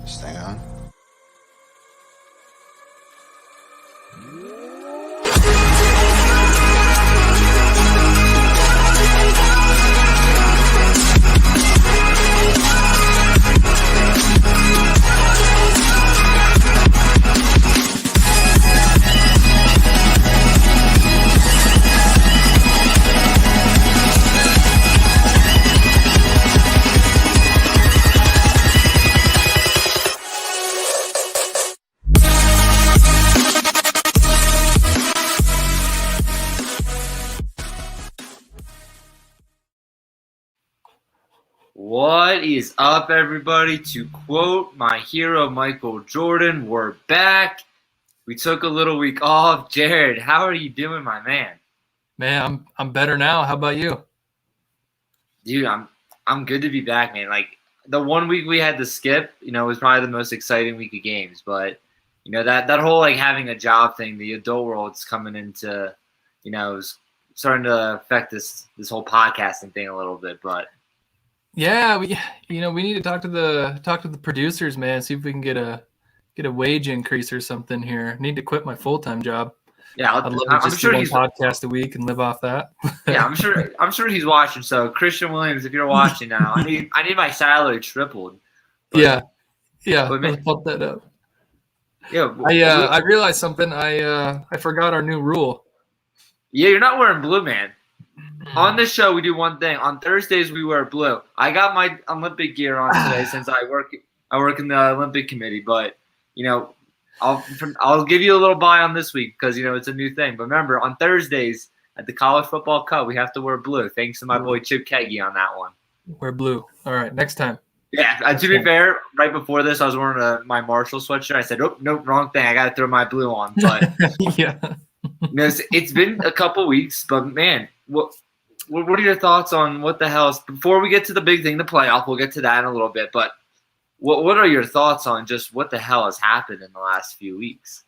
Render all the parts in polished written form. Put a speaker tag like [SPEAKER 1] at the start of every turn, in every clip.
[SPEAKER 1] Stay on.
[SPEAKER 2] What is up, everybody? To quote my hero, Michael Jordan, we're back. We took a little week off. Jared, how are you doing, my man?
[SPEAKER 3] Man, I'm better now. How about you?
[SPEAKER 2] Dude, I'm good to be back, man. Like, the 1 week we had to skip, was probably the most exciting week of games. But, that whole, having a job thing, the adult world's coming into, is starting to affect this whole podcasting thing a little bit. But
[SPEAKER 3] yeah, we need to talk to the producers, man. See if we can get a wage increase or something here. I need to quit my full-time job.
[SPEAKER 2] Yeah,
[SPEAKER 3] I'd love to just do one podcast a week and live off that.
[SPEAKER 2] Yeah, I'm sure he's watching. So Christian Williams, if you're watching now, I need my salary tripled.
[SPEAKER 3] But, yeah. Let's pump that up.
[SPEAKER 2] Yeah,
[SPEAKER 3] I realized something. I forgot our new rule.
[SPEAKER 2] Yeah, you're not wearing blue, man. On this show, we do one thing. On Thursdays, we wear blue. I got my Olympic gear on today since I work in the Olympic committee. But I'll give you a little buy on this week because it's a new thing. But remember, on Thursdays at the College Football Cut, we have to wear blue. Thanks to my boy Chip Keggy on that one.
[SPEAKER 3] Wear blue. All right, next time.
[SPEAKER 2] Yeah, to be fair, right before this, I was wearing my Marshall sweatshirt. I said, "Oh, nope, wrong thing. I got to throw my blue on." But
[SPEAKER 3] yeah,
[SPEAKER 2] it's been a couple weeks. But man, what are your thoughts on what the hell is, before we get to the big thing, the playoff? We'll get to that in a little bit. But what are your thoughts on just what the hell has happened in the last few weeks?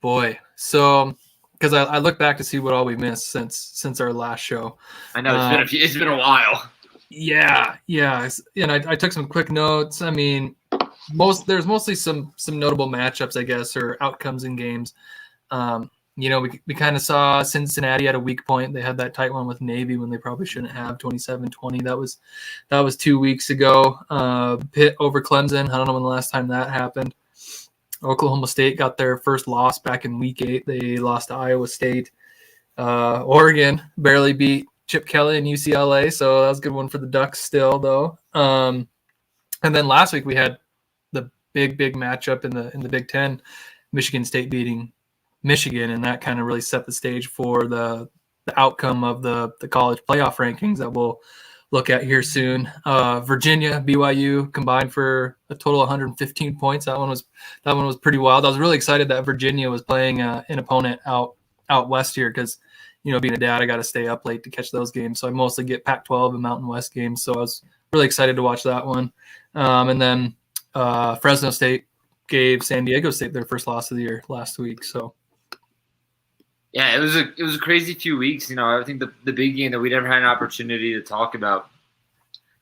[SPEAKER 3] Boy, so because I look back to see what all we missed since our last show.
[SPEAKER 2] I know it's been a while.
[SPEAKER 3] Yeah, and I took some quick notes. I mean, there's mostly some notable matchups, I guess, or outcomes in games. We kind of saw Cincinnati at a weak point. They had that tight one with Navy when they probably shouldn't have, 27-20. That was 2 weeks ago. Pitt over Clemson. I don't know when the last time that happened. Oklahoma State got their first loss back in week 8. They lost to Iowa State. Oregon barely beat Chip Kelly and UCLA, so that was a good one for the Ducks still, though. And then last week we had the big matchup in the Big Ten, Michigan State beating Michigan, and that kind of really set the stage for the outcome of the college playoff rankings that we'll look at here soon. Virginia, BYU combined for a total of 115 points. That one was pretty wild. I was really excited that Virginia was playing an opponent out west here because, being a dad, I got to stay up late to catch those games. So I mostly get Pac-12 and Mountain West games. So I was really excited to watch that one. And then Fresno State gave San Diego State their first loss of the year last week. So.
[SPEAKER 2] Yeah, it was a crazy few weeks. I think the big game that we never had an opportunity to talk about,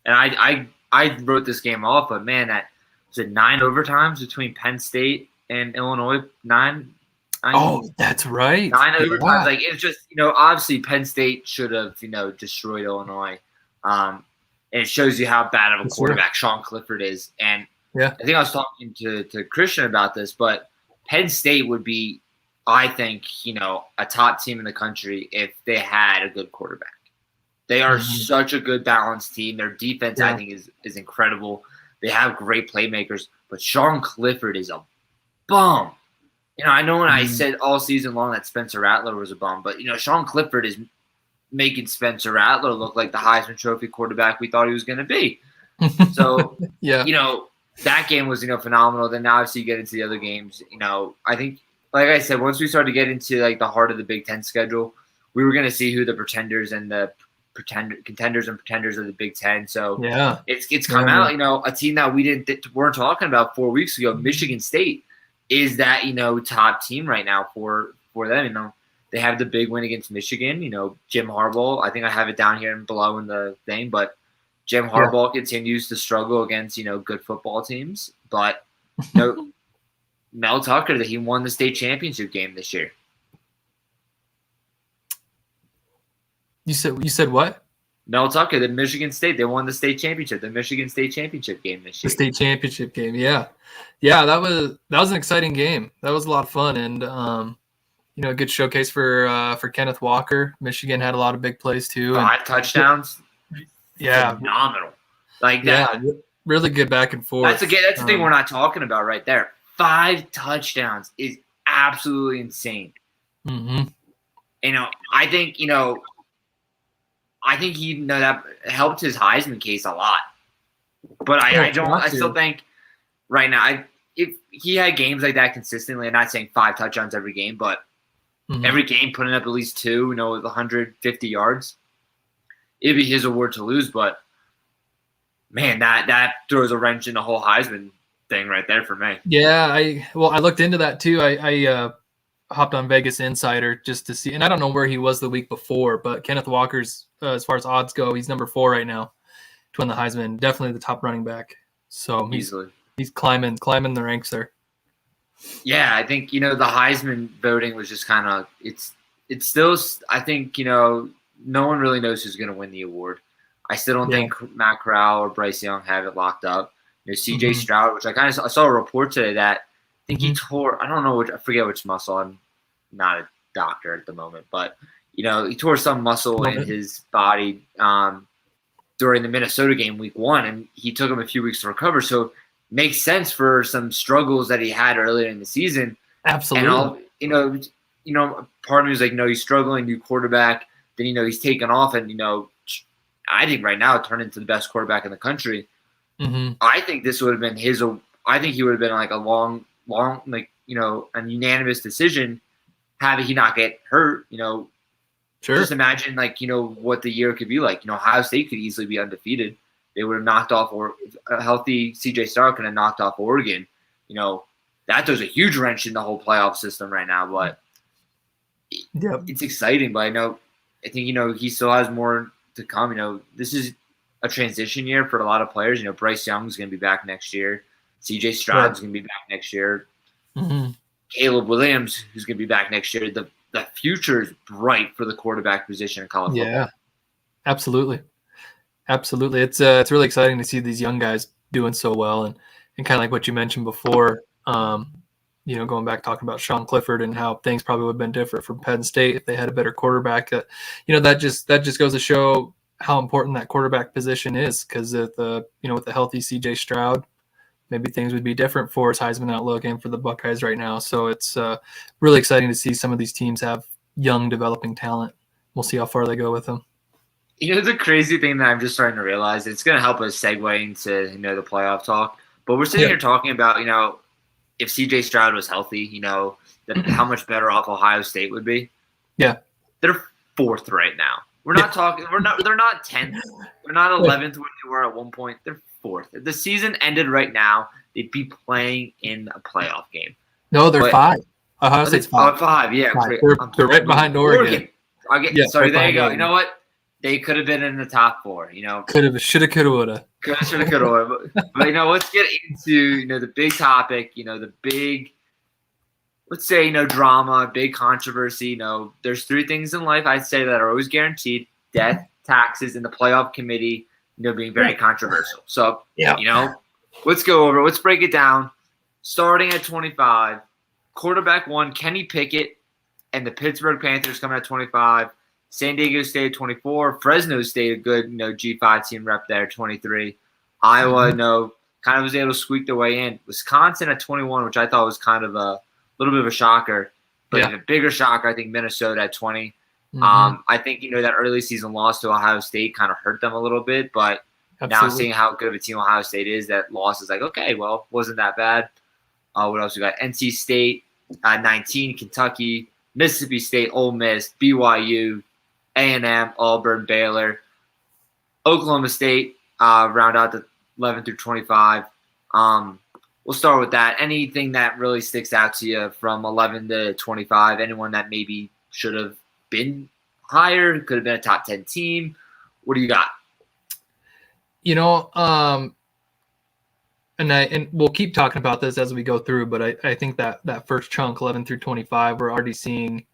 [SPEAKER 2] and I wrote this game off, but man, that was it 9 overtimes between Penn State and Illinois. 9.
[SPEAKER 3] Oh, that's right.
[SPEAKER 2] 9 overtimes. Like, it's just obviously Penn State should have destroyed Illinois. And it shows you how bad of a quarterback Sean Clifford is. And
[SPEAKER 3] yeah,
[SPEAKER 2] I think I was talking to Christian about this, but Penn State would be, I think, a top team in the country if they had a good quarterback. They are such a good balanced team. Their defense, I think, is incredible. They have great playmakers, but Sean Clifford is a bum. I know when I said all season long that Spencer Rattler was a bum, but, Sean Clifford is making Spencer Rattler look like the Heisman Trophy quarterback we thought he was going to be. So,
[SPEAKER 3] yeah,
[SPEAKER 2] that game was, phenomenal. Then obviously you get into the other games. I think, like I said, once we started to get into the heart of the Big Ten schedule, we were going to see who the pretenders and the contenders of the Big Ten. So
[SPEAKER 3] yeah,
[SPEAKER 2] it's come out. A team that we weren't talking about 4 weeks ago, Michigan State, is that top team right now for them. They have the big win against Michigan. Jim Harbaugh. I think I have it down here and below in the thing, but Jim Harbaugh continues to struggle against good football teams. but no, Mel Tucker, that he won the state championship game this year.
[SPEAKER 3] You said what?
[SPEAKER 2] Mel Tucker, the Michigan State, they won the state championship, the Michigan State championship game this year.
[SPEAKER 3] The state championship game, yeah. That was an exciting game. That was a lot of fun, and a good showcase for Kenneth Walker. Michigan had a lot of big plays too.
[SPEAKER 2] 5 touchdowns.
[SPEAKER 3] Yeah,
[SPEAKER 2] phenomenal. Like that.
[SPEAKER 3] Yeah, really good back and forth.
[SPEAKER 2] That's the thing we're not talking about right there. 5 touchdowns is absolutely insane.
[SPEAKER 3] Mm-hmm.
[SPEAKER 2] I think he that helped his Heisman case a lot. But I still think right now, if he had games like that consistently, I'm not saying 5 touchdowns every game, but every game putting up at least 2, with 150 yards, it'd be his award to lose. But man, that throws a wrench in the whole Heisman thing right there for me.
[SPEAKER 3] Yeah, I looked into that too. I hopped on Vegas Insider just to see, and I don't know where he was the week before, but Kenneth Walker's, as far as odds go, he's number 4 right now to win the Heisman. Definitely the top running back. So
[SPEAKER 2] easily
[SPEAKER 3] he's climbing the ranks there.
[SPEAKER 2] Yeah, I think the Heisman voting was just kind of it's still, I think no one really knows who's going to win the award. I still don't think Matt Corral or Bryce Young have it locked up. CJ Stroud, which I saw a report today that I think he tore, I forget which muscle. I'm not a doctor at the moment, but he tore some muscle in his body during the Minnesota game week 1, and he took him a few weeks to recover. So makes sense for some struggles that he had earlier in the season.
[SPEAKER 3] Absolutely.
[SPEAKER 2] And part of me was like, he's struggling, new quarterback. Then he's taken off, and I think right now turned into the best quarterback in the country. I think this would have been his. I think he would have been like a long, a unanimous decision, had he not get hurt.
[SPEAKER 3] Sure.
[SPEAKER 2] Just imagine what the year could be like. Ohio State could easily be undefeated. They would have knocked off, or a healthy CJ Stroud could have knocked off Oregon. That throws a huge wrench in the whole playoff system right now. But it's exciting. But I think he still has more to come. This is a transition year for a lot of players. Bryce Young's going to be back next year. CJ Stroud's going to be back next year. Caleb Williams, who's going to be back next year. The future is bright for the quarterback position in college football.
[SPEAKER 3] Yeah, absolutely. It's really exciting to see these young guys doing so well, and kind of like what you mentioned before. Going back talking about Sean Clifford and how things probably would have been different from Penn State if they had a better quarterback. That just goes to show how important that quarterback position is, because with the healthy CJ Stroud, maybe things would be different for his Heisman outlook and for the Buckeyes right now. So it's really exciting to see some of these teams have young developing talent. We'll see how far they go with them.
[SPEAKER 2] The crazy thing that I'm just starting to realize, it's going to help us segue into the playoff talk. But we're sitting here talking about if CJ Stroud was healthy, how much better off Ohio State would be.
[SPEAKER 3] Yeah,
[SPEAKER 2] they're 4th right now. We're not talking. They're not 10th. They're not 11th where they were at one point. They're 4th. If the season ended right now, they'd be playing in a playoff game.
[SPEAKER 3] No, they're 5. Ohio State's 5.
[SPEAKER 2] 5. Yeah,
[SPEAKER 3] 5. They're right behind Oregon.
[SPEAKER 2] Sorry, there you go. You know what? They could have been in the top 4.
[SPEAKER 3] Could have, should have, could have, would have.
[SPEAKER 2] Should have, could have. But let's get into the big topic. The big, let's say, drama, big controversy. There's 3 things in life I'd say that are always guaranteed: death, taxes, and the playoff committee. Being very controversial. So let's go over. Let's break it down. Starting at 25, quarterback 1, Kenny Pickett, and the Pittsburgh Panthers coming at 25. San Diego State 24, Fresno State, a good G5 team rep there, 23. Iowa, kind of was able to squeak their way in. Wisconsin at 21, which I thought was kind of a little bit of a shocker, but a bigger shocker, I think Minnesota at 20. I think that early season loss to Ohio State kind of hurt them a little bit, but now seeing how good of a team Ohio State is, that loss is like, okay, well, wasn't that bad. What else we got? NC State at 19, Kentucky, Mississippi State, Ole Miss, BYU, A&M, Auburn, Baylor, Oklahoma State, round out the 11 through 25. We'll start with that. Anything that really sticks out to you from 11 to 25? Anyone that maybe should have been higher, could have been a top 10 team? What do you got?
[SPEAKER 3] and we'll keep talking about this as we go through, but I think that first chunk, 11 through 25, we're already seeing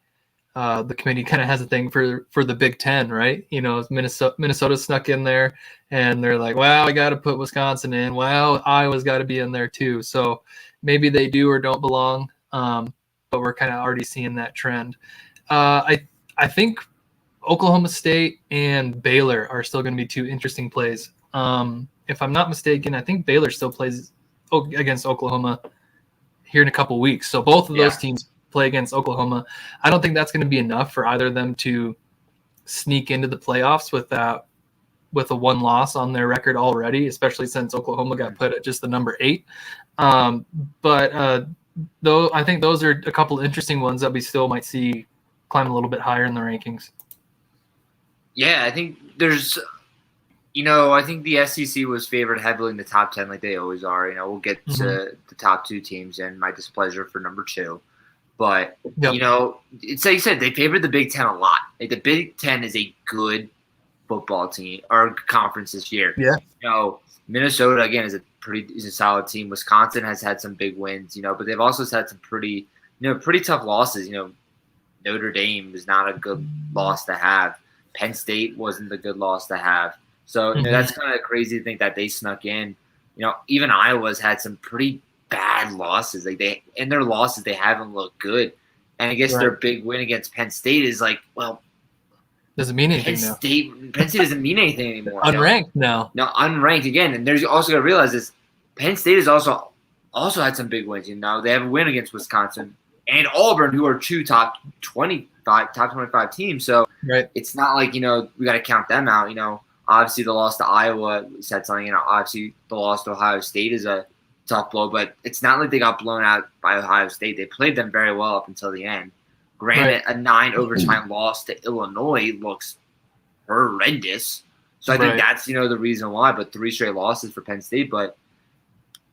[SPEAKER 3] the committee kind of has a thing for the Big Ten, right? Minnesota snuck in there, and they're like, well, we got to put Wisconsin in. Well, Iowa's got to be in there too. So maybe they do or don't belong, but we're kind of already seeing that trend. I think Oklahoma State and Baylor are still going to be two interesting plays. If I'm not mistaken, I think Baylor still plays against Oklahoma here in a couple weeks. So both of those teams play against Oklahoma. I don't think that's going to be enough for either of them to sneak into the playoffs with a one loss on their record already, especially since Oklahoma got put at just the number 8. But though I think those are a couple of interesting ones that we still might see climb a little bit higher in the rankings.
[SPEAKER 2] Yeah, I think there's, I think the SEC was favored heavily in the top 10 like they always are. We'll get to the top 2 teams and my displeasure for number 2. But, it's like you said, they favored the Big Ten a lot. Like, the Big Ten is a good football team or conference this year.
[SPEAKER 3] Yeah.
[SPEAKER 2] Minnesota, again, is a solid team. Wisconsin has had some big wins, but they've also had some pretty tough losses. Notre Dame is not a good loss to have. Penn State wasn't a good loss to have. So that's kind of crazy to think that they snuck in. Even Iowa's had some pretty bad losses. Like in their losses, they haven't looked good. And I guess their big win against Penn State is like, well,
[SPEAKER 3] doesn't mean anything now.
[SPEAKER 2] Penn State doesn't mean anything anymore.
[SPEAKER 3] Unranked now.
[SPEAKER 2] No, unranked again. And there's also got to realize this: Penn State has also had some big wins. They have a win against Wisconsin and Auburn, who are 2 top 25 teams. So it's not like we got to count them out. Obviously the loss to Iowa said something. Obviously the loss to Ohio State is a tough blow, but it's not like they got blown out by Ohio State. They played them very well up until the end. Granted, a 9 overtime loss to Illinois looks horrendous. So I think that's, the reason why. But 3 straight losses for Penn State. But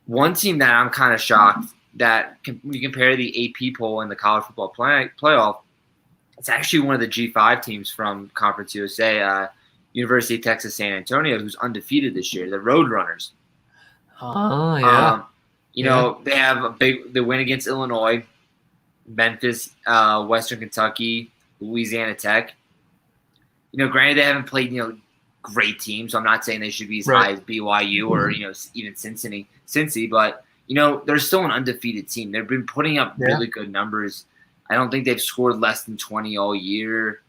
[SPEAKER 2] one team that I'm kind of shocked that when you compare the AP poll and the college football playoff, it's actually one of the G5 teams from Conference USA, University of Texas San Antonio, who's undefeated this year. The Roadrunners.
[SPEAKER 3] Oh, yeah.
[SPEAKER 2] They have the win against Illinois, Memphis, Western Kentucky, Louisiana Tech. Granted they haven't played, great teams. So I'm not saying they should be as high as BYU or, even Cincy, but, they're still an undefeated team. They've been putting up really good numbers. I don't think they've scored less than 20 all year.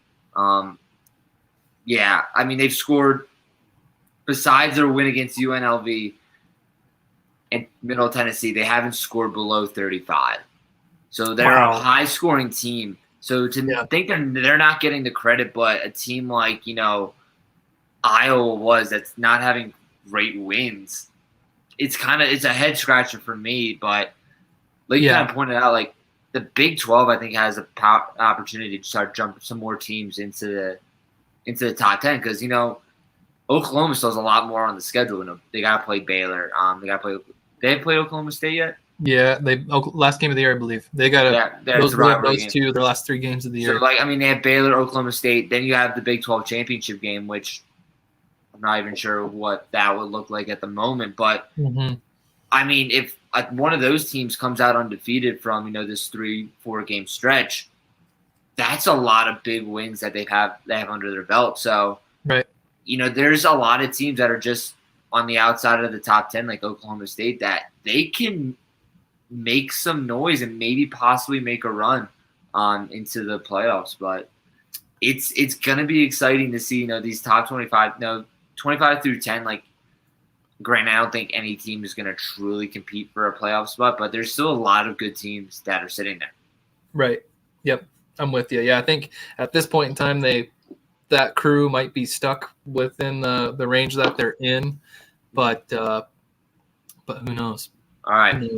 [SPEAKER 2] They've scored, besides their win against UNLV and Middle Tennessee, they haven't scored below 35. So they're a high-scoring team. So to think they're not getting the credit, but a team like, Iowa was that's not having great wins, it's a head-scratcher for me. But like you kind of pointed out, like the Big 12, I think, has an opportunity to start jumping some more teams into the top 10 because, Oklahoma still has a lot more on the schedule. They got to play Baylor. They haven't played Oklahoma State yet?
[SPEAKER 3] Yeah, last game of the year, I believe. They got those 2, their last 3 games of the year.
[SPEAKER 2] So, they have Baylor, Oklahoma State. Then you have the Big 12 championship game, which I'm not even sure what that would look like at the moment. But, if one of those teams comes out undefeated from, this 3-4 game stretch, that's a lot of big wins that they have under their belt. So, there's a lot of teams that are just on the outside of the top 10, like Oklahoma State, that they can make some noise and maybe possibly make a run into the playoffs. But it's going to be exciting to see, these top 25 through 10, like, granted, I don't think any team is going to truly compete for a playoff spot, but there's still a lot of good teams that are sitting there.
[SPEAKER 3] Right. Yep. I'm with you. Yeah. I think at this point in time, that crew might be stuck within the range that they're in, but who knows?
[SPEAKER 2] All right,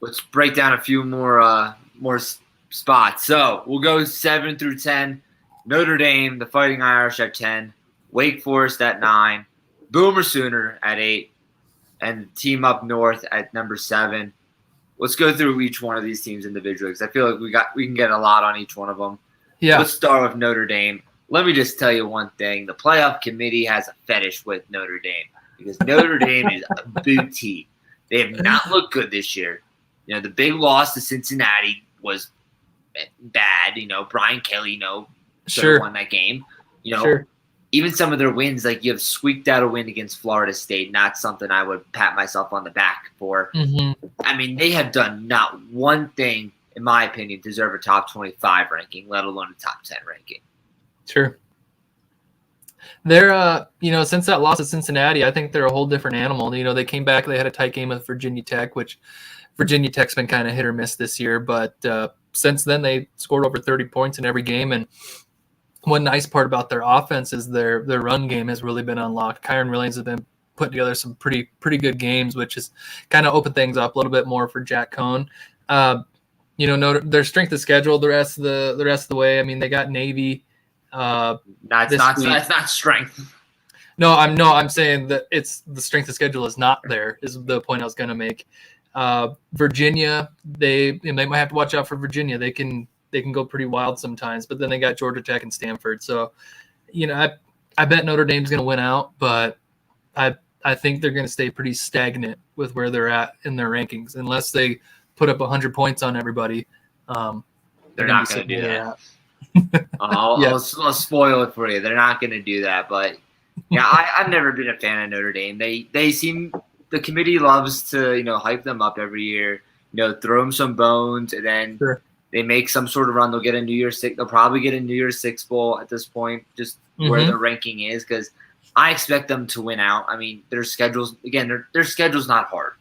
[SPEAKER 2] let's break down a few more spots. So we'll go 7 through 10. Notre Dame, the Fighting Irish at 10, Wake Forest at 9, Boomer Sooner at 8, and team up north at number 7. Let's go through each one of these teams individually because I feel like we can get a lot on each one of them. Yeah. Let's start with Notre Dame. Let me just tell you one thing. The playoff committee has a fetish with Notre Dame because Notre Dame is a booty. They have not looked good this year. The big loss to Cincinnati was bad. Brian Kelly, should have won that game.
[SPEAKER 3] Sure.
[SPEAKER 2] Even some of their wins, like you have squeaked out a win against Florida State, not something I would pat myself on the back for.
[SPEAKER 3] Mm-hmm.
[SPEAKER 2] I mean, they have done not one thing, in my opinion, deserve a top 25 ranking, let alone a top 10 ranking.
[SPEAKER 3] Sure. They're, since that loss at Cincinnati, I think they're a whole different animal. They came back, they had a tight game with Virginia Tech, which Virginia Tech's been kind of hit or miss this year. But since then, they scored over 30 points in every game. And one nice part about their offense is their run game has really been unlocked. Kyron Williams has been putting together some pretty good games, which has kind of opened things up a little bit more for Jack Cohn. Their strength of schedule the rest of the way. I mean, they got Navy.
[SPEAKER 2] That's not strength.
[SPEAKER 3] No, I'm saying that it's the strength of schedule is not there. Is the point I was going to make. Virginia, they might have to watch out for Virginia. They can go pretty wild sometimes, but then they got Georgia Tech and Stanford. So, I bet Notre Dame's going to win out, but I think they're going to stay pretty stagnant with where they're at in their rankings, unless they put up 100 points on everybody.
[SPEAKER 2] They're not going to do that. I'll spoil it for you. They're not going to do that, but yeah, I've never been a fan of Notre Dame. They seem the committee loves to hype them up every year. Throw them some bones, and then they make some sort of run. They'll get a New Year's Six. They'll probably get a New Year's Six bowl at this point, just where the ranking is, because I expect them to win out. I mean, their schedule's not hard.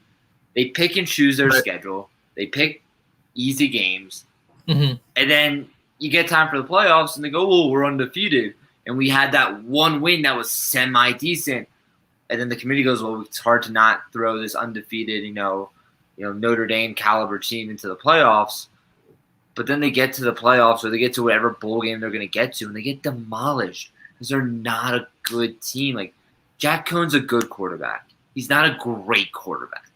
[SPEAKER 2] They pick and choose their schedule. They pick easy games, and then you get time for the playoffs, and they go, "Well, we're undefeated, and we had that one win that was semi-decent." And then the committee goes, "Well, it's hard to not throw this undefeated, Notre Dame caliber team into the playoffs." But then they get to the playoffs, or they get to whatever bowl game they're going to get to, and they get demolished because they're not a good team. Like, Jack Cohn's a good quarterback. He's not a great quarterback.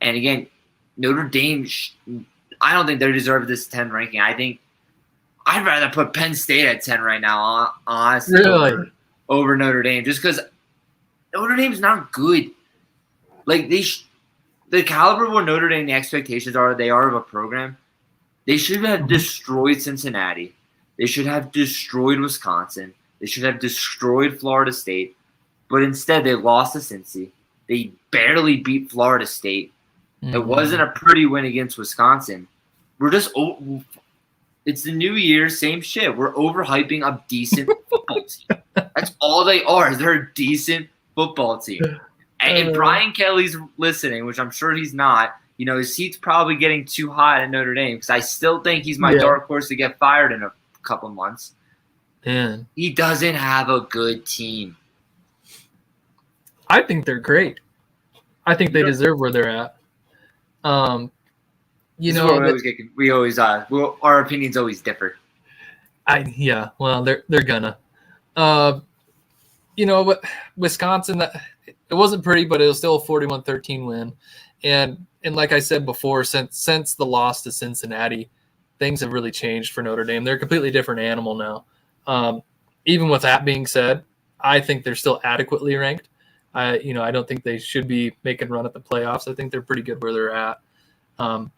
[SPEAKER 2] And again, Notre Dame, I don't think they deserve this 10 ranking. I think I'd rather put Penn State at 10 right now, honestly, over Notre Dame, just because Notre Dame's not good. Like, the caliber of what Notre Dame, the expectations are of a program, they should have destroyed Cincinnati. They should have destroyed Wisconsin. They should have destroyed Florida State. But instead, they lost to Cincy. They barely beat Florida State. It wasn't a pretty win against Wisconsin. It's the new year, same shit. We're overhyping a decent football team. That's all they are. They're a decent football team. And if Brian Kelly's listening, which I'm sure he's not, his seat's probably getting too hot at Notre Dame, because I still think he's my dark horse to get fired in a couple months.
[SPEAKER 3] Man.
[SPEAKER 2] He doesn't have a good team.
[SPEAKER 3] I think they're great. I think they deserve where they're at. Our opinions always differ. Well, they're gonna. Wisconsin, it wasn't pretty, but it was still a 41-13 win. And like I said before, since the loss to Cincinnati, things have really changed for Notre Dame. They're a completely different animal now. Even with that being said, I think they're still adequately ranked. I don't think they should be making a run at the playoffs. I think they're pretty good where they're at. No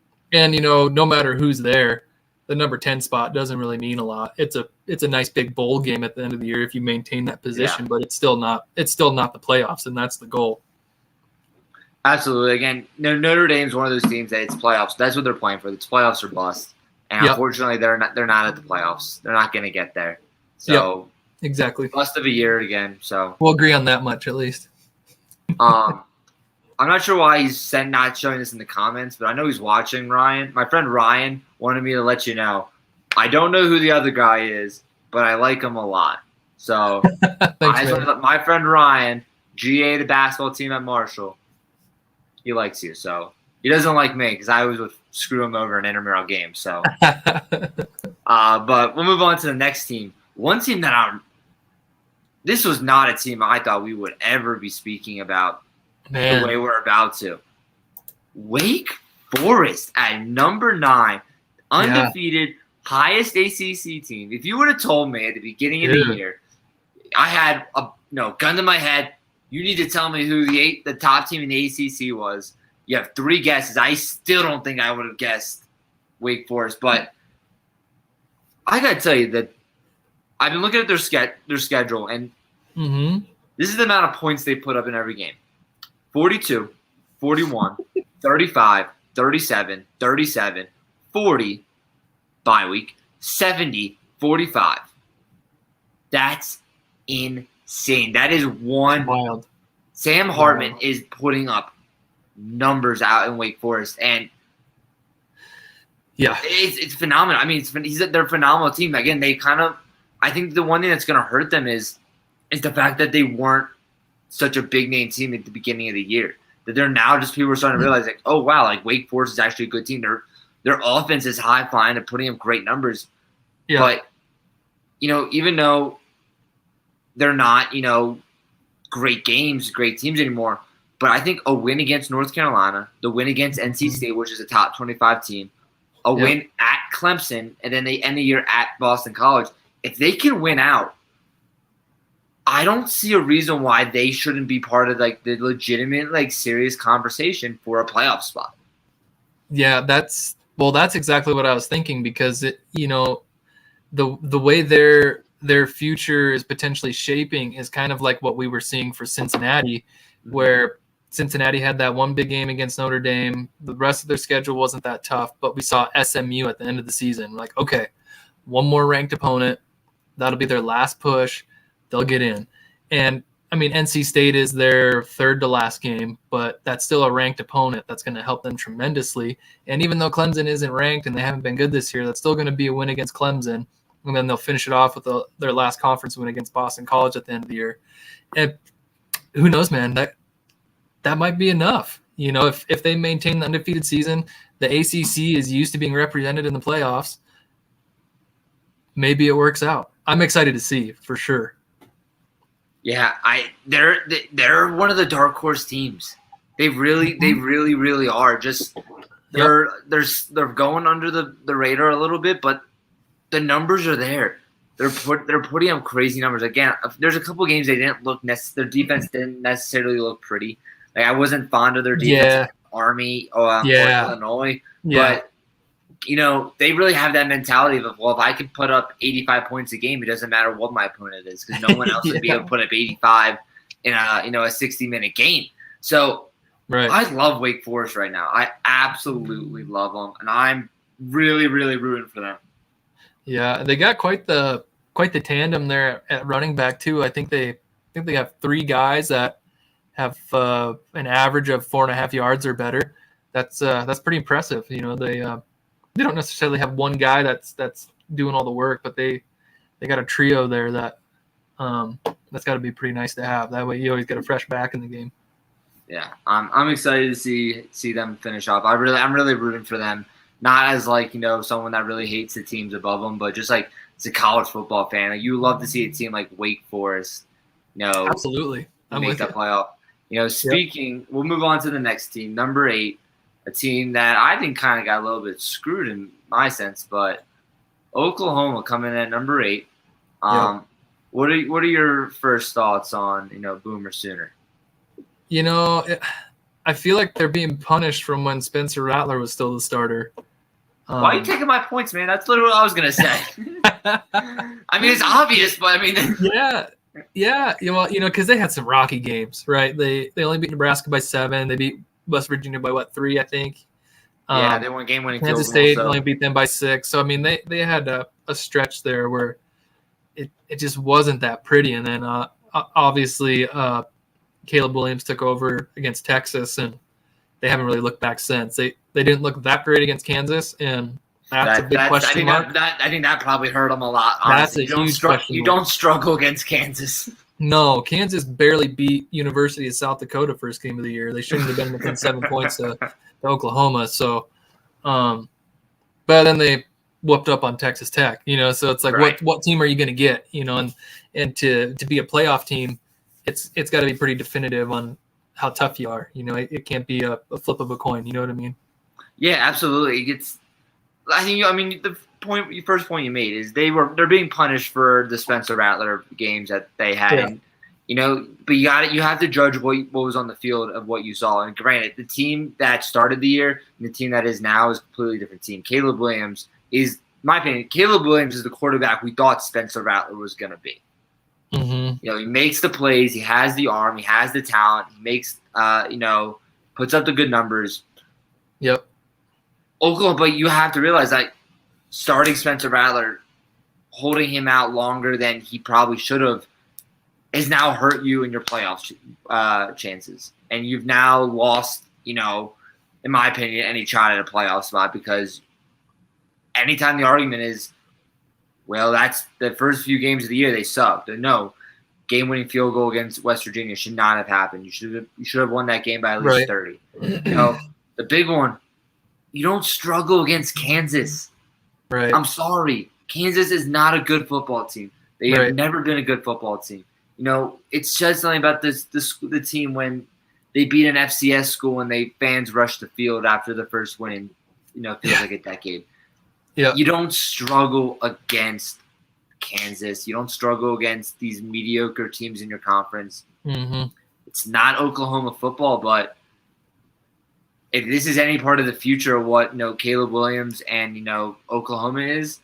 [SPEAKER 3] matter who's there, the number 10 spot doesn't really mean a lot. It's a nice big bowl game at the end of the year if you maintain that position, but it's still not the playoffs, and that's the goal.
[SPEAKER 2] Absolutely. Again, Notre Dame's one of those teams that it's playoffs. That's what they're playing for. It's playoffs or bust. And unfortunately, they're not at the playoffs. They're not going to get there. So
[SPEAKER 3] exactly.
[SPEAKER 2] Bust of a year again. So
[SPEAKER 3] we'll agree on that much at least.
[SPEAKER 2] I'm not sure why he's not showing this in the comments, but I know he's watching. Ryan, my friend Ryan, wanted me to let you know. I don't know who the other guy is, but I like him a lot. So my friend Ryan, GA, the basketball team at Marshall, he likes you. So he doesn't like me because I always would screw him over in intramural games. So, but we'll move on to the next team. One team that this was not a team I thought we would ever be speaking about the way we're about to. Wake Forest at number 9, undefeated, highest ACC team. If you would have told me at the beginning of the year, I had a gun to my head, you need to tell me who the top team in the ACC was, You have 3 guesses. I still don't think I would have guessed Wake Forest, but I got to tell you that I've been looking at their schedule, and this is the amount of points they put up in every game. 42, 41, 35, 37, 37, 40, bye week, 70, 45. That's insane. That is one.
[SPEAKER 3] Wild.
[SPEAKER 2] Sam Hartman is putting up numbers out in Wake Forest, and it's phenomenal. I mean, they're a phenomenal team. Again, I think the one thing that's going to hurt them is the fact that they weren't such a big name team at the beginning of the year. That they're now just people are starting to realize, like, oh wow, like Wake Forest is actually a good team. Their offense is high flying and putting up great numbers. Yeah. But even though they're not great teams anymore, but I think a win against North Carolina, the win against NC State, which is a top 25 team, a win at Clemson, and then they end the year at Boston College. If they can win out, I don't see a reason why they shouldn't be part of like the legitimate, like serious conversation for a playoff spot.
[SPEAKER 3] Yeah, that's exactly what I was thinking, because the way their future is potentially shaping is kind of like what we were seeing for Cincinnati, where Cincinnati had that one big game against Notre Dame. The rest of their schedule wasn't that tough, but we saw SMU at the end of the season. Like, okay, one more ranked opponent. That'll be their last push. They'll get in. And, I mean, NC State is their third to last game, but that's still a ranked opponent that's going to help them tremendously. And even though Clemson isn't ranked and they haven't been good this year, that's still going to be a win against Clemson. And then they'll finish it off with their last conference win against Boston College at the end of the year. And who knows, man, that might be enough. If they maintain the undefeated season, the ACC is used to being represented in the playoffs. Maybe it works out. I'm excited to see, for sure.
[SPEAKER 2] Yeah, they're one of the dark horse teams. They really are. Just they're going under the radar a little bit, but the numbers are there. They're putting up crazy numbers. Again, there's a couple games they didn't look their defense didn't necessarily look pretty. Like, I wasn't fond of their defense. Army or Illinois, but they really have that mentality of, well, if I can put up 85 points a game, it doesn't matter what my opponent is, because no one else would be able to put up 85 in a 60-minute game. So I love Wake Forest right now. I absolutely love them, and I'm really, really rooting for them.
[SPEAKER 3] Yeah, they got quite the tandem there at running back too. I think they have 3 guys that have an average of 4.5 yards or better. That's pretty impressive. They don't necessarily have one guy that's doing all the work, but they got a trio there that's got to be pretty nice to have. That way you always get a fresh back in the game.
[SPEAKER 2] Yeah, I'm excited to see them finish off. I'm really rooting for them. Not as someone that really hates the teams above them, but just like as a college football fan, like, you love to see a team like Wake Forest,
[SPEAKER 3] absolutely,
[SPEAKER 2] make that playoff. We'll move on to the next team, number 8, a team that I think kind of got a little bit screwed in my sense, but Oklahoma coming in at number 8. What are your first thoughts on Boomer Sooner?
[SPEAKER 3] I feel like they're being punished from when Spencer Rattler was still the starter.
[SPEAKER 2] Why are you taking my points, man? That's literally what I was gonna say. I mean, it's obvious, but I mean,
[SPEAKER 3] yeah. Because they had some rocky games, right? They only beat Nebraska by 7. They beat West Virginia by 3, I think.
[SPEAKER 2] They won game-winning.
[SPEAKER 3] Kansas State only beat them by 6. So I mean, they had a stretch there where it just wasn't that pretty. And then obviously Caleb Williams took over against Texas, and they haven't really looked back since. They didn't look that great against Kansas, and that's a big question mark.
[SPEAKER 2] I think that probably hurt them a lot. Honestly.
[SPEAKER 3] That's a huge question mark.
[SPEAKER 2] You don't struggle against Kansas.
[SPEAKER 3] No, Kansas barely beat University of South Dakota first game of the year. They shouldn't have been within 7 points to Oklahoma. So, but then they whooped up on Texas Tech. So it's like, what team are you going to get? And to be a playoff team, it's got to be pretty definitive on how tough you are. It can't be a flip of a coin. You know what I mean?
[SPEAKER 2] Yeah, absolutely. The first point you made is they're being punished for the Spencer Rattler games that they had. But you have to judge what was on the field of what you saw. And granted, the team that started the year and the team that is now is a completely different team. Caleb Williams is, in my opinion, Caleb Williams is the quarterback we thought Spencer Rattler was going to be.
[SPEAKER 3] Mm-hmm.
[SPEAKER 2] He makes the plays. He has the arm. He has the talent. He makes, puts up the good numbers.
[SPEAKER 3] Yep.
[SPEAKER 2] Oklahoma, but you have to realize that starting Spencer Rattler, holding him out longer than he probably should have, has now hurt you in your playoff chances. And you've now lost, in my opinion, any shot at a playoff spot because anytime the argument is, well, that's the first few games of the year they sucked. No, game-winning field goal against West Virginia should not have happened. You should have won that game by at least 30. The big one, you don't struggle against Kansas.
[SPEAKER 3] Right.
[SPEAKER 2] I'm sorry. Kansas is not a good football team. They have never been a good football team. It says something about the team when they beat an FCS school and fans rush the field after the first win in feels like a decade.
[SPEAKER 3] Yeah.
[SPEAKER 2] You don't struggle against Kansas. You don't struggle against these mediocre teams in your conference.
[SPEAKER 3] Mm-hmm.
[SPEAKER 2] It's not Oklahoma football, but if this is any part of the future of what Caleb Williams and Oklahoma is,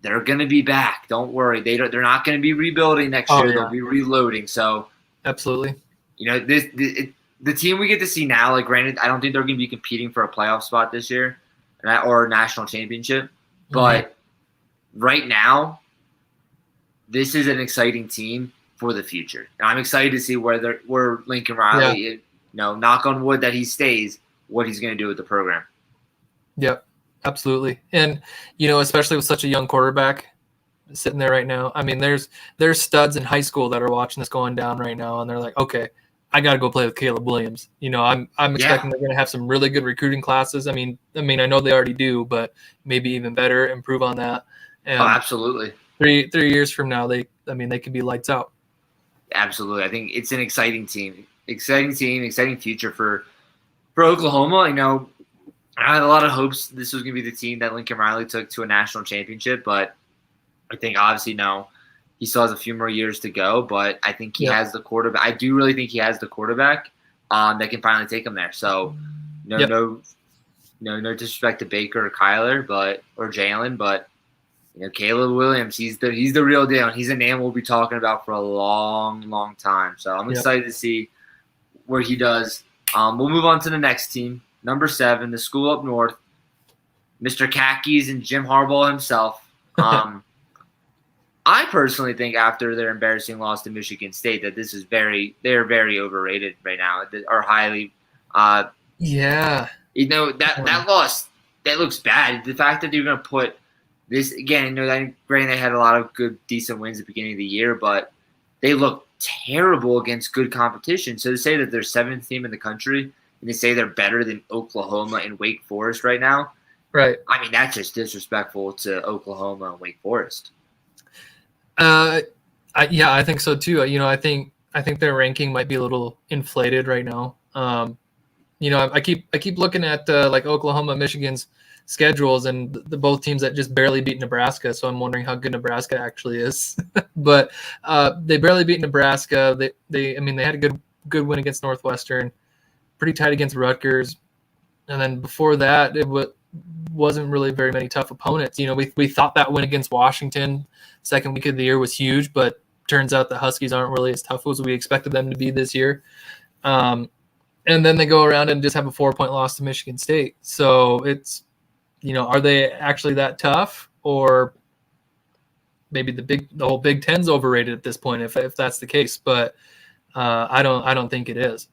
[SPEAKER 2] they're going to be back. Don't worry. They're not going to be rebuilding next year.
[SPEAKER 3] Yeah.
[SPEAKER 2] They'll be reloading. So
[SPEAKER 3] absolutely.
[SPEAKER 2] The team we get to see now, like granted, I don't think they're going to be competing for a playoff spot this year or a national championship. But right now, this is an exciting team for the future. And I'm excited to see where Lincoln Riley, knock on wood that he stays, what he's going to do with the program.
[SPEAKER 3] Yep. Absolutely. And, especially with such a young quarterback sitting there right now, I mean, there's studs in high school that are watching this going down right now. And they're like, okay, I got to go play with Caleb Williams. I'm expecting they're going to have some really good recruiting classes. I mean, I know they already do, but maybe even better, improve on that. And
[SPEAKER 2] absolutely.
[SPEAKER 3] 3 years from now, they could be lights out.
[SPEAKER 2] Absolutely. I think it's an exciting team, exciting future for Oklahoma. I had a lot of hopes this was going to be the team that Lincoln Riley took to a national championship, but I think obviously he still has a few more years to go, but I think he has the quarterback. I do really think he has the quarterback that can finally take him there. So no disrespect to Baker or Kyler, or Jalen, but Caleb Williams, he's the real deal. And he's a name we'll be talking about for a long, long time. So I'm excited to see where he does. We'll move on to the next team. Number 7, the school up north, Mr. Khakis and Jim Harbaugh himself. I personally think after their embarrassing loss to Michigan State that they're very overrated right now, or highly. That loss, that looks bad. The fact that they're going to put this again, granted they had a lot of good, decent wins at the beginning of the year, but they look terrible against good competition. So to say that they're 7th team in the country, and they say they're better than Oklahoma and Wake Forest right now.
[SPEAKER 3] Right.
[SPEAKER 2] I mean, that's just disrespectful to Oklahoma and Wake Forest.
[SPEAKER 3] I think so too. I think their ranking might be a little inflated right now. I keep looking at like Oklahoma, Michigan's schedules, and the both teams that just barely beat Nebraska. So I'm wondering how good Nebraska actually is. But they barely beat Nebraska. They had a good win against Northwestern. Pretty tight against Rutgers, and then before that, it wasn't really very many tough opponents. We thought that win against Washington, second week of the year, was huge, but turns out the Huskies aren't really as tough as we expected them to be this year. And then they go around and just have a 4-point loss to Michigan State. So it's, are they actually that tough, or maybe the whole Big Ten's overrated at this point if that's the case? But I don't think it is.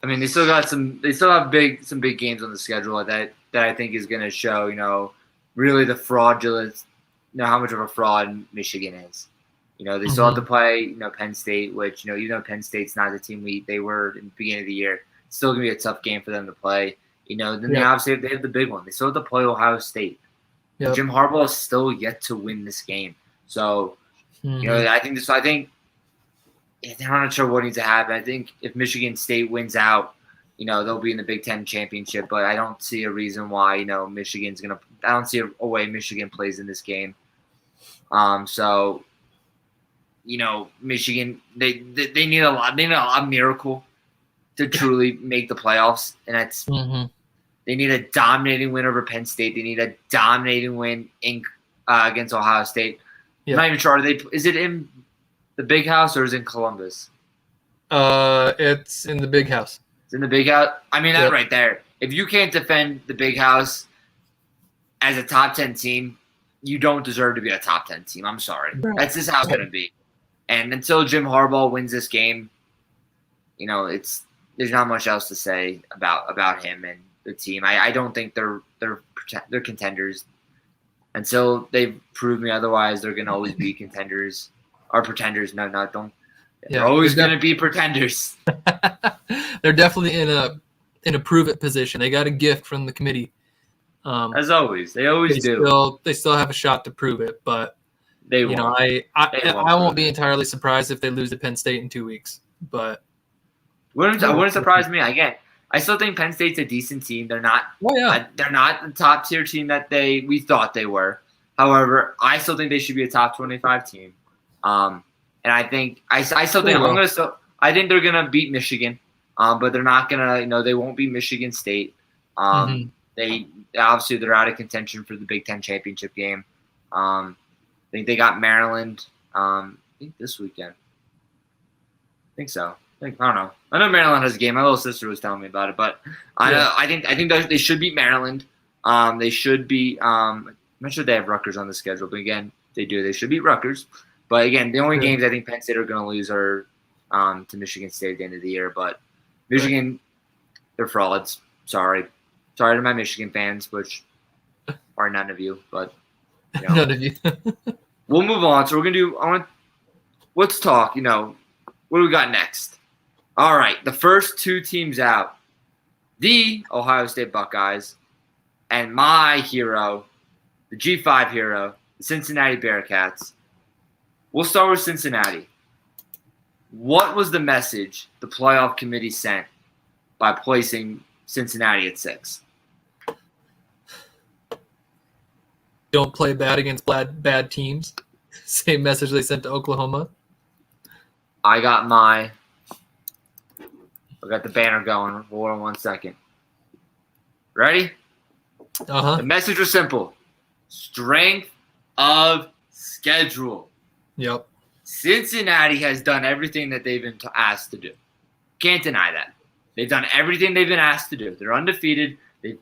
[SPEAKER 2] I mean, they still have some big games on the schedule that I think is going to show, really the fraudulent, how much of a fraud Michigan is. They still have to play, Penn State, which, even though Penn State's not the team they were in the beginning of the year, it's still going to be a tough game for them to play. Then they obviously have the big one. They still have to play Ohio State. Yep. Jim Harbaugh is still yet to win this game. So, I think I'm not sure what needs to happen. I think if Michigan State wins out, they'll be in the Big Ten championship. But I don't see a reason why, Michigan's going to – I don't see a way Michigan plays in this game. So, Michigan, they need a lot. They need a miracle to truly make the playoffs, and that's they need a dominating win over Penn State. They need a dominating win against Ohio State. Yeah. I'm not even sure. Is it in the Big House or is it in Columbus?
[SPEAKER 3] It's in the Big House.
[SPEAKER 2] It's in the Big House. I mean, that right there. If you can't defend the Big House as a top 10 team, you don't deserve to be a top 10 team. I'm sorry. Right. That's just how it's going to be. And until Jim Harbaugh wins this game, there's not much else to say about him and the team. I don't think they're contenders until they prove me otherwise. They're going to always be contenders or pretenders. No, don't. They're always going to be pretenders.
[SPEAKER 3] They're definitely in a prove it position. They got a gift from the committee.
[SPEAKER 2] As always, they always do.
[SPEAKER 3] They still have a shot to prove it, but
[SPEAKER 2] they won't.
[SPEAKER 3] I won't be entirely surprised if they lose to Penn State in 2 weeks. But
[SPEAKER 2] wouldn't surprise me. Again, I still think Penn State's a decent team. They're not. They're not the top tier team that we thought they were. However, I still think they should be a top 25 team. And I think I still think I think they're gonna beat Michigan. But they're not gonna. They won't beat Michigan State. They obviously they're out of contention for the Big Ten championship game. I think they got Maryland. I think this weekend. I think so. I don't know. I know Maryland has a game. My little sister was telling me about it, but I think they should beat Maryland. They should be. I'm not sure they have Rutgers on the schedule, but again, they do. They should beat Rutgers. But again, the only games I think Penn State are going to lose are to Michigan State at the end of the year. But Michigan, they're frauds. Sorry to my Michigan fans, which are none of you. But
[SPEAKER 3] none of you.
[SPEAKER 2] We'll move on. So we're gonna do. Let's talk. What do we got next? All right, the first two teams out, the Ohio State Buckeyes, and my hero, the G5 hero, the Cincinnati Bearcats. We'll start with Cincinnati. What was the message the playoff committee sent by placing Cincinnati at 6?
[SPEAKER 3] Don't play bad against bad teams. Same message they sent to Oklahoma.
[SPEAKER 2] I got the banner going. Hold on 1 second. Ready? The message was simple. Strength of schedule.
[SPEAKER 3] Yep.
[SPEAKER 2] Cincinnati has done everything that they've been asked to do. Can't deny that. They've done everything they've been asked to do. They're undefeated. They've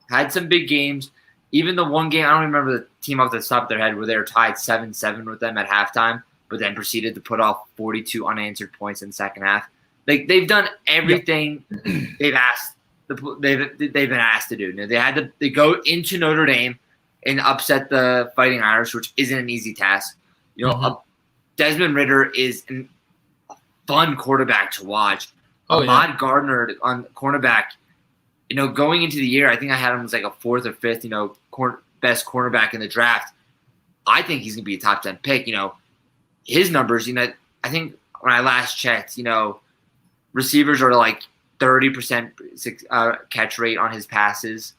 [SPEAKER 2] had some big games. Even the one game, I don't remember the team off the top of their head where they were tied 7-7 with them at halftime, but then proceeded to put off 42 unanswered points in the second half. They've done everything they've been asked to do. They go into Notre Dame and upset the Fighting Irish, which isn't an easy task. Desmond Ridder is a fun quarterback to watch. Ahmad Gardner on cornerback. Going into the year, I think I had him as like a 4th or 5th, best cornerback in the draft. I think he's gonna be a top 10 pick. His numbers. I think when I last checked, receivers are like 30% catch rate on his passes,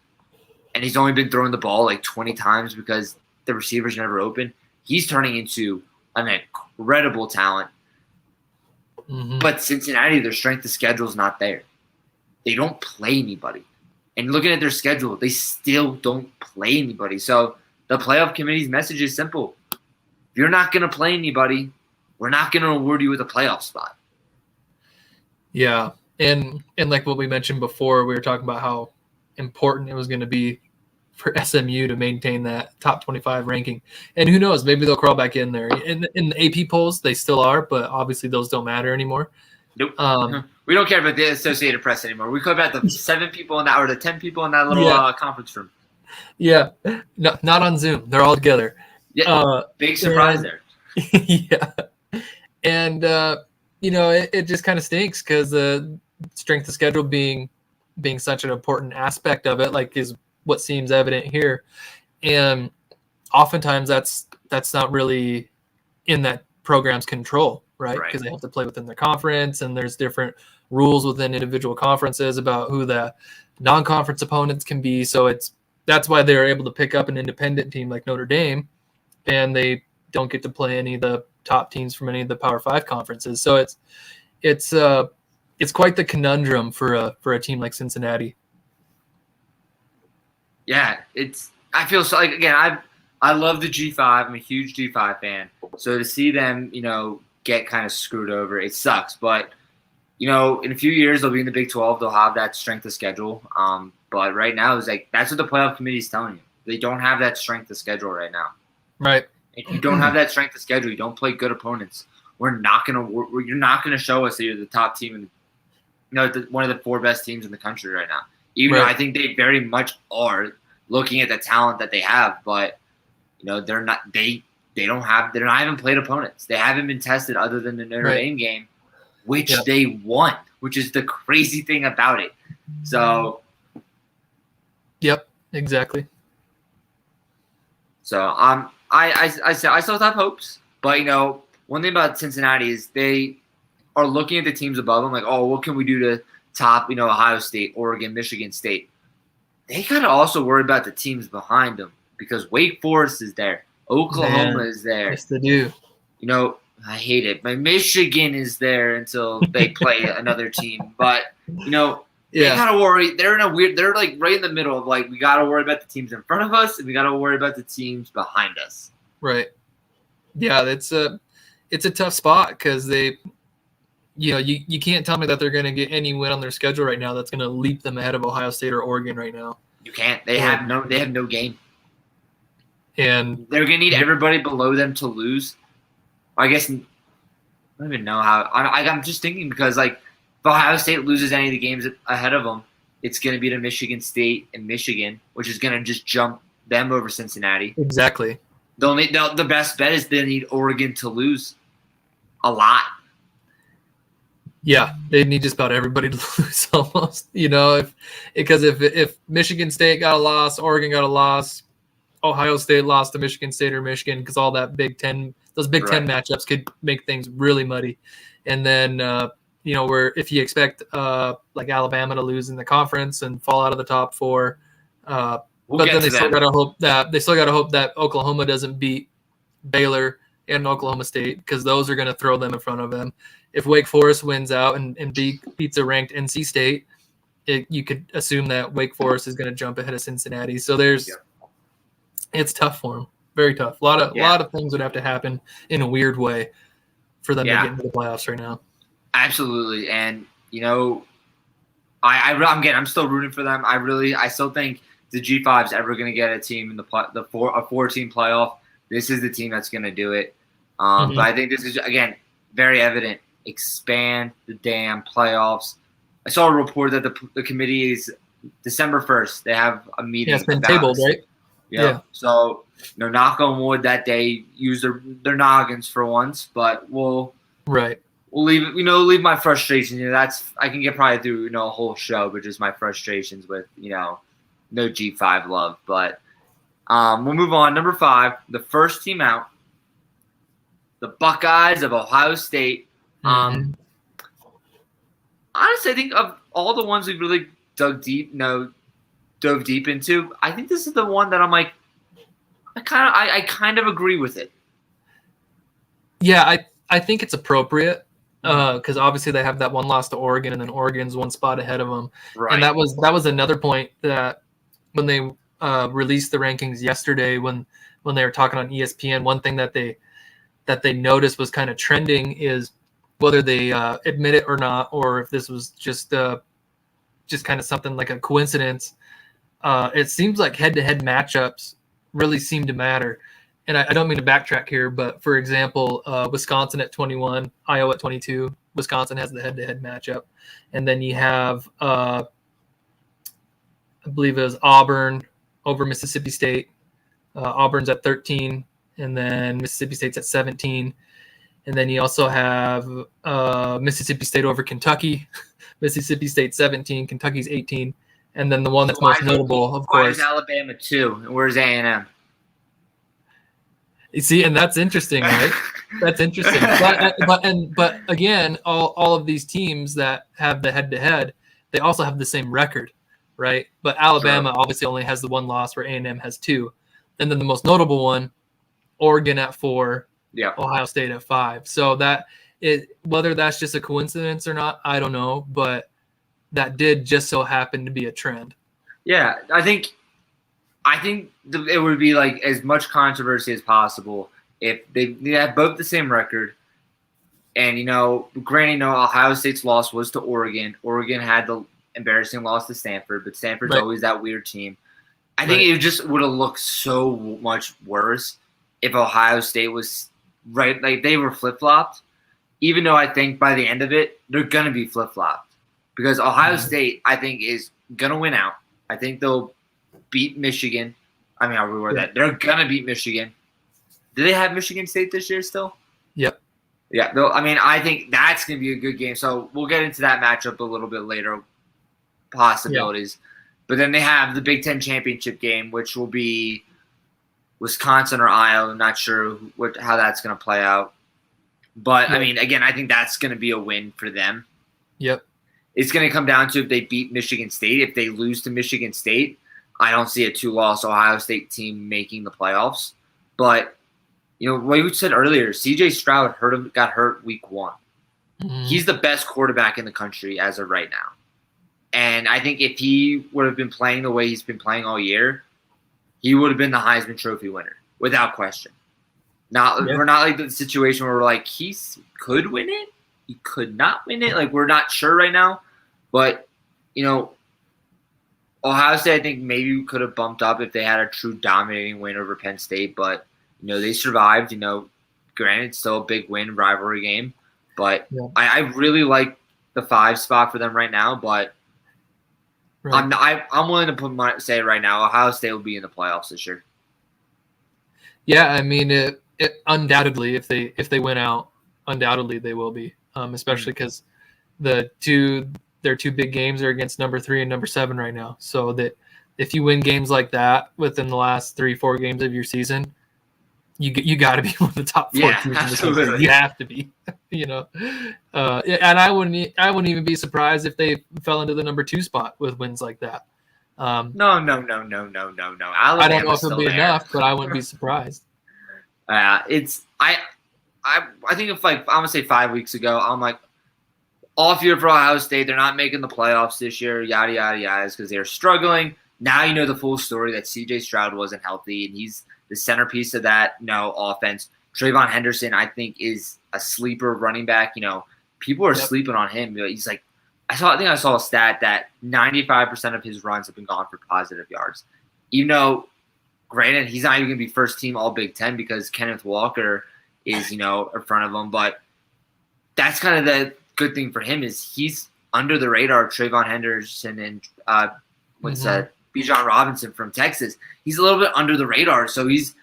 [SPEAKER 2] and he's only been throwing the ball like 20 times because the receivers never open. He's turning into an incredible talent. But Cincinnati, their strength of schedule is not there. They don't play anybody. And looking at their schedule, they still don't play anybody. So the playoff committee's message is simple. If you're not going to play anybody, we're not going to award you with a playoff spot.
[SPEAKER 3] Yeah. And like what we mentioned before, we were talking about how important it was going to be for SMU to maintain that top 25 ranking. And who knows, maybe they'll crawl back in there. In the AP polls, they still are, but obviously those don't matter anymore.
[SPEAKER 2] Nope. We don't care about the Associated Press anymore. We care about the 7 people in that, or the 10 people in that little conference room.
[SPEAKER 3] Yeah. No, not on Zoom. They're all together.
[SPEAKER 2] Yeah. Big surprise there.
[SPEAKER 3] Yeah. And, it just kind of stinks because the strength of schedule being such an important aspect of it, like is what seems evident here. And oftentimes that's not really in that program's control, right? Because they have to play within their conference, and there's different rules within individual conferences about who the non-conference opponents can be. So that's why they're able to pick up an independent team like Notre Dame, and they don't get to play any of the top teams from any of the Power 5 conferences. So it's quite the conundrum for a team like Cincinnati.
[SPEAKER 2] Yeah, I feel so like, again, I love the G5. I'm a huge G5 fan. So to see them, get kind of screwed over, it sucks. But in a few years they'll be in the Big 12. They'll have that strength of schedule. But right now it's like that's what the playoff committee is telling you. They don't have that strength of schedule right now.
[SPEAKER 3] Right.
[SPEAKER 2] If you don't have that strength of schedule, you don't play good opponents. You're not gonna show us that you're the top team and one of the 4 best teams in the country right now. Even though I think they very much are, looking at the talent that they have, but they're not. They haven't played opponents. They haven't been tested other than the Notre Dame game, which they won, which is the crazy thing about it. So.
[SPEAKER 3] Yep. Exactly.
[SPEAKER 2] So I still have hopes, but one thing about Cincinnati is they are looking at the teams above them, like, oh, what can we do to top Ohio State, Oregon, Michigan State? They gotta also worry about the teams behind them because Wake Forest is there, Oklahoma is there.
[SPEAKER 3] Yes, they do.
[SPEAKER 2] I hate it. But Michigan is there until they play another team, but they gotta worry. They're like right in the middle of like we gotta worry about the teams in front of us and we gotta worry about the teams behind us.
[SPEAKER 3] Right. Yeah, it's a tough spot because they, you can't tell me that they're going to get any win on their schedule right now that's going to leap them ahead of Ohio State or Oregon right now.
[SPEAKER 2] You can't. They have no game,
[SPEAKER 3] and
[SPEAKER 2] they're going to need everybody below them to lose. I guess I don't even know how. I'm just thinking because like if Ohio State loses any of the games ahead of them, it's going to be to Michigan State and Michigan, which is going to just jump them over Cincinnati.
[SPEAKER 3] Exactly.
[SPEAKER 2] The best bet is they need Oregon to lose a lot.
[SPEAKER 3] Yeah, they need just about everybody to lose almost. If Michigan State got a loss, Oregon got a loss, Ohio State lost to Michigan State or Michigan, because all that those Big Ten matchups could make things really muddy. And then where if you expect like Alabama to lose in the conference and fall out of the top 4. But then they still got to hope that Oklahoma doesn't beat Baylor and Oklahoma State because those are going to throw them in front of them. If Wake Forest wins out and beats a ranked NC State, you could assume that Wake Forest is going to jump ahead of Cincinnati. So it's tough for them, very tough. A lot of things would have to happen in a weird way for them to get into the playoffs right now.
[SPEAKER 2] Absolutely, and I'm still rooting for them. I still think the G5 is ever going to get a team in a 4-team playoff. This is the team that's going to do it. But I think this is, again, very evident. Expand the damn playoffs. I saw a report that the committee is December 1st. They have a meeting.
[SPEAKER 3] Yeah, it's been tabled, right?
[SPEAKER 2] Yeah. So, knock on wood that they use their noggins for once, but we'll leave it. Leave my frustrations. I can get probably through a whole show, but just my frustrations with no G5 love. But we'll move on. Number 5, the first team out, the Buckeyes of Ohio State. Honestly, I think of all the ones we've really dove deep into, I think this is the one that I'm like, I kind of agree with it.
[SPEAKER 3] Yeah, I think it's appropriate because obviously they have that one loss to Oregon, and then Oregon's one spot ahead of them. Right. And that was another point that when they released the rankings yesterday, when they were talking on ESPN, one thing that they noticed was kind of trending is whether they admit it or not, or if this was just kind of something like a coincidence. It seems like head-to-head matchups really seem to matter. And I don't mean to backtrack here, but for example, Wisconsin at 21, Iowa at 22. Wisconsin has the head-to-head matchup. And then you have, I believe it was Auburn over Mississippi State. Auburn's at 13, and then Mississippi State's at 17. And then you also have Mississippi State over Kentucky. Mississippi State 17, Kentucky's 18. And then the one that's most notable, of course.
[SPEAKER 2] Why is Alabama 2? And where's A&M?
[SPEAKER 3] You see, and that's interesting, right? That's interesting. But again, all of these teams that have the head-to-head, they also have the same record, right? But Alabama obviously only has the one loss where A&M has 2. And then the most notable one, Oregon at 4,
[SPEAKER 2] Yeah.
[SPEAKER 3] Ohio State at 5. So whether that's just a coincidence or not, I don't know, but that did just so happen to be a trend.
[SPEAKER 2] Yeah, I think it would be like as much controversy as possible if they had both the same record. And, granted, Ohio State's loss was to Oregon. Oregon had the embarrassing loss to Stanford, but Stanford's always that weird team. I think it just would have looked so much worse if Ohio State was like they were flip-flopped, even though I think by the end of it, they're going to be flip-flopped. Because Ohio State, I think, is going to win out. I think they'll beat Michigan. I mean, I'll reword that. They're going to beat Michigan. Do they have Michigan State this year still?
[SPEAKER 3] Yep.
[SPEAKER 2] Yeah. I mean, I think that's going to be a good game. So we'll get into that matchup a little bit later, possibilities. Yeah. But then they have the Big Ten championship game, which will be Wisconsin or Iowa. I'm not sure how that's going to play out. But, I mean, again, I think that's going to be a win for them.
[SPEAKER 3] Yep.
[SPEAKER 2] It's going to come down to if they beat Michigan State. If they lose to Michigan State, I don't see a 2-loss Ohio State team making the playoffs. But, what you said earlier, C.J. Stroud got hurt week 1. Mm-hmm. He's the best quarterback in the country as of right now. And I think if he would have been playing the way he's been playing all year, he would have been the Heisman Trophy winner, without question. We're not like the situation where we're like, he could win it, he could not win it. Like, we're not sure right now. But, Ohio State, I think maybe could have bumped up if they had a true dominating win over Penn State. But, they survived. Granted, it's still a big win, rivalry game. But I really like the 5 spot for them right now. But I'm willing to say right now, Ohio State will be in the playoffs this year.
[SPEAKER 3] Yeah, I mean, it undoubtedly, if they win out, undoubtedly they will be, especially because their two big games are against number 3 and number 7 right now. So that if you win games like that within the last 3-4 games of your season, you got to be one of the top 4 teams in the country. You have to be, and I wouldn't even be surprised if they fell into the number 2 spot with wins like that.
[SPEAKER 2] No.
[SPEAKER 3] I don't know if it'll be enough, but I wouldn't be surprised.
[SPEAKER 2] I think if I'm gonna say 5 weeks ago, I'm like, off year for Ohio State, they're not making the playoffs this year, yada yada yada, because they're struggling. Now you know the full story that C.J. Stroud wasn't healthy, and he's the centerpiece of that offense. Trayvon Henderson, I think, is a sleeper running back. People are sleeping on him. He's like, I saw a stat that 95% of his runs have been gone for positive yards. Even though, granted, he's not even going to be first team All Big Ten because Kenneth Walker is, in front of him. But that's kind of the good thing for him is he's under the radar. Trayvon Henderson and Bijan Robinson from Texas. He's a little bit under the radar, so he's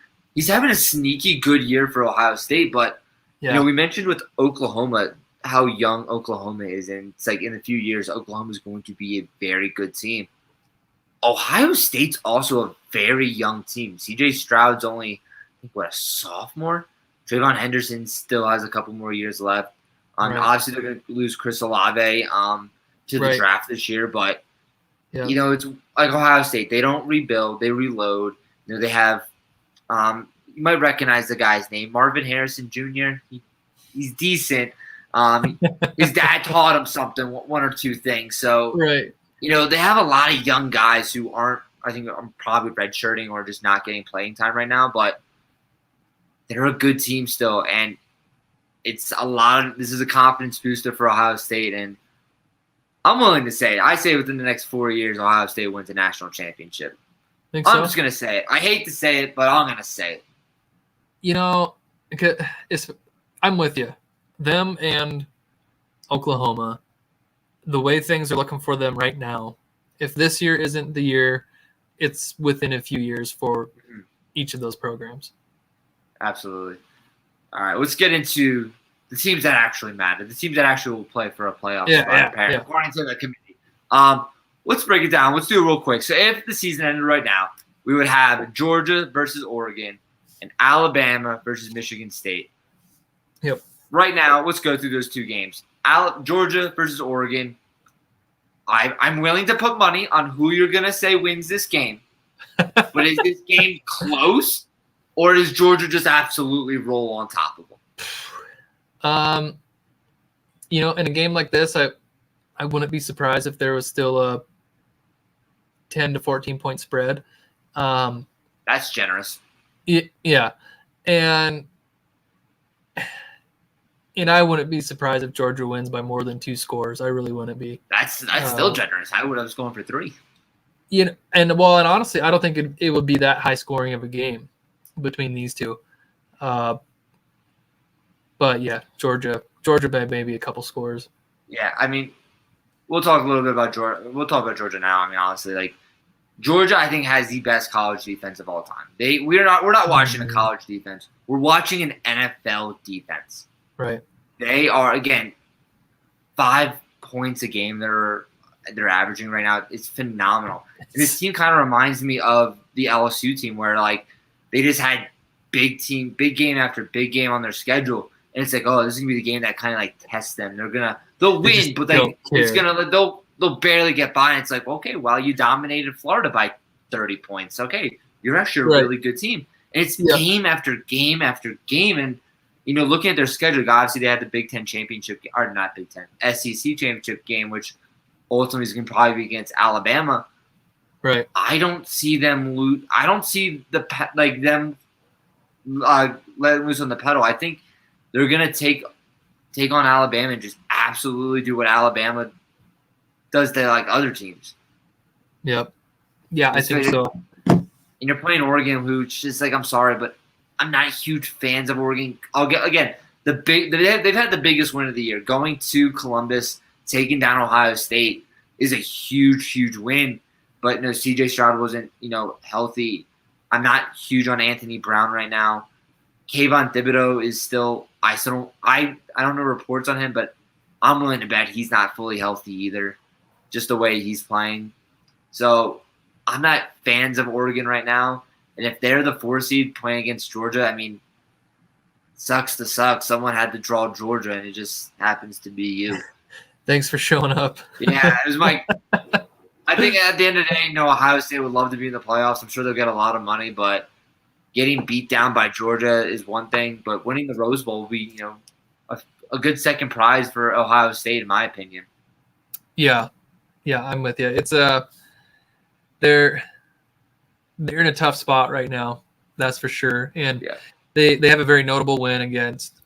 [SPEAKER 2] having a sneaky good year for Ohio State. But we mentioned with Oklahoma how young Oklahoma is, and it's like in a few years Oklahoma is going to be a very good team. Ohio State's also a very young team. C.J. Stroud's only, I think, a sophomore. Trayvon Henderson still has a couple more years left. Obviously, they're going to lose Chris Olave to the draft this year, but it's like Ohio State. They don't rebuild; they reload. They have. You might recognize the guy's name, Marvin Harrison Jr. He's decent. His dad taught him something, one or two things. So they have a lot of young guys who aren't. I think I'm probably redshirting or just not getting playing time right now, but they're a good team still, and it's this is a confidence booster for Ohio State, and I'm willing to say it. I say within the next 4 years, Ohio State wins a national championship. I'm just going to say it. I hate to say it, but I'm going to say it.
[SPEAKER 3] I'm with you. Them and Oklahoma, the way things are looking for them right now, if this year isn't the year, it's within a few years for each of those programs. Absolutely.
[SPEAKER 2] All right, let's get into the teams that actually matter, the teams that actually will play for a playoff spot, according to the committee. Let's break it down. Let's do it real quick. So if the season ended right now, we would have Georgia versus Oregon and Alabama versus Michigan State.
[SPEAKER 3] Yep.
[SPEAKER 2] Right now, let's go through those two games. Georgia versus Oregon. I'm willing to put money on who you're going to say wins this game. But is this game close? Or does Georgia just absolutely roll on top of them?
[SPEAKER 3] In a game like this, I wouldn't be surprised if there was still a 10 to 14 point spread.
[SPEAKER 2] That's generous.
[SPEAKER 3] Yeah. And I wouldn't be surprised if Georgia wins by more than 2 scores. I really wouldn't be.
[SPEAKER 2] That's still generous. I was going for 3.
[SPEAKER 3] And honestly, I don't think it would be that high scoring of a game between these two. But yeah, Georgia by maybe a couple scores.
[SPEAKER 2] Yeah, I mean, we'll talk a little bit about Georgia. We'll talk about Georgia now. I mean, honestly, like Georgia, I think has the best college defense of all time. We're not watching a college defense. We're watching an NFL defense.
[SPEAKER 3] Right.
[SPEAKER 2] They are, again, 5 points a game they're averaging right now. It's phenomenal. And this team kind of reminds me of the LSU team where like they just had big game after big game on their schedule. And it's like, oh, this is gonna be the game that kind of like tests them. They'll win, but they'll barely get by. And it's like, okay, well, you dominated Florida by 30 points. Okay, you're actually a really good team. And it's game after game after game. And looking at their schedule, obviously they had the Big Ten championship, or not Big Ten, SEC championship game, which ultimately is going to probably be against Alabama.
[SPEAKER 3] Right.
[SPEAKER 2] I don't see them lose. I don't see them letting loose on the pedal. I think they're going to take on Alabama and just absolutely do what Alabama does to like other teams.
[SPEAKER 3] Yep. Yeah, I think so.
[SPEAKER 2] And you're playing Oregon, who's just like, I'm sorry, but I'm not huge fans of Oregon. They've had the biggest win of the year. Going to Columbus, taking down Ohio State is a huge, huge win. But CJ Stroud wasn't, healthy. I'm not huge on Anthony Brown right now. Kayvon Thibodeau is still. I don't know reports on him, but I'm willing to bet he's not fully healthy either. Just the way he's playing. So I'm not fans of Oregon right now. And if they're the 4 seed playing against Georgia, I mean, sucks to suck. Someone had to draw Georgia, and it just happens to be you.
[SPEAKER 3] Thanks for showing up.
[SPEAKER 2] Yeah, it was my. I think at the end of the day, Ohio State would love to be in the playoffs. I'm sure they'll get a lot of money, but getting beat down by Georgia is one thing. But winning the Rose Bowl will be, a good second prize for Ohio State, in my opinion.
[SPEAKER 3] Yeah, I'm with you. It's they're in a tough spot right now, that's for sure. And they have a very notable win against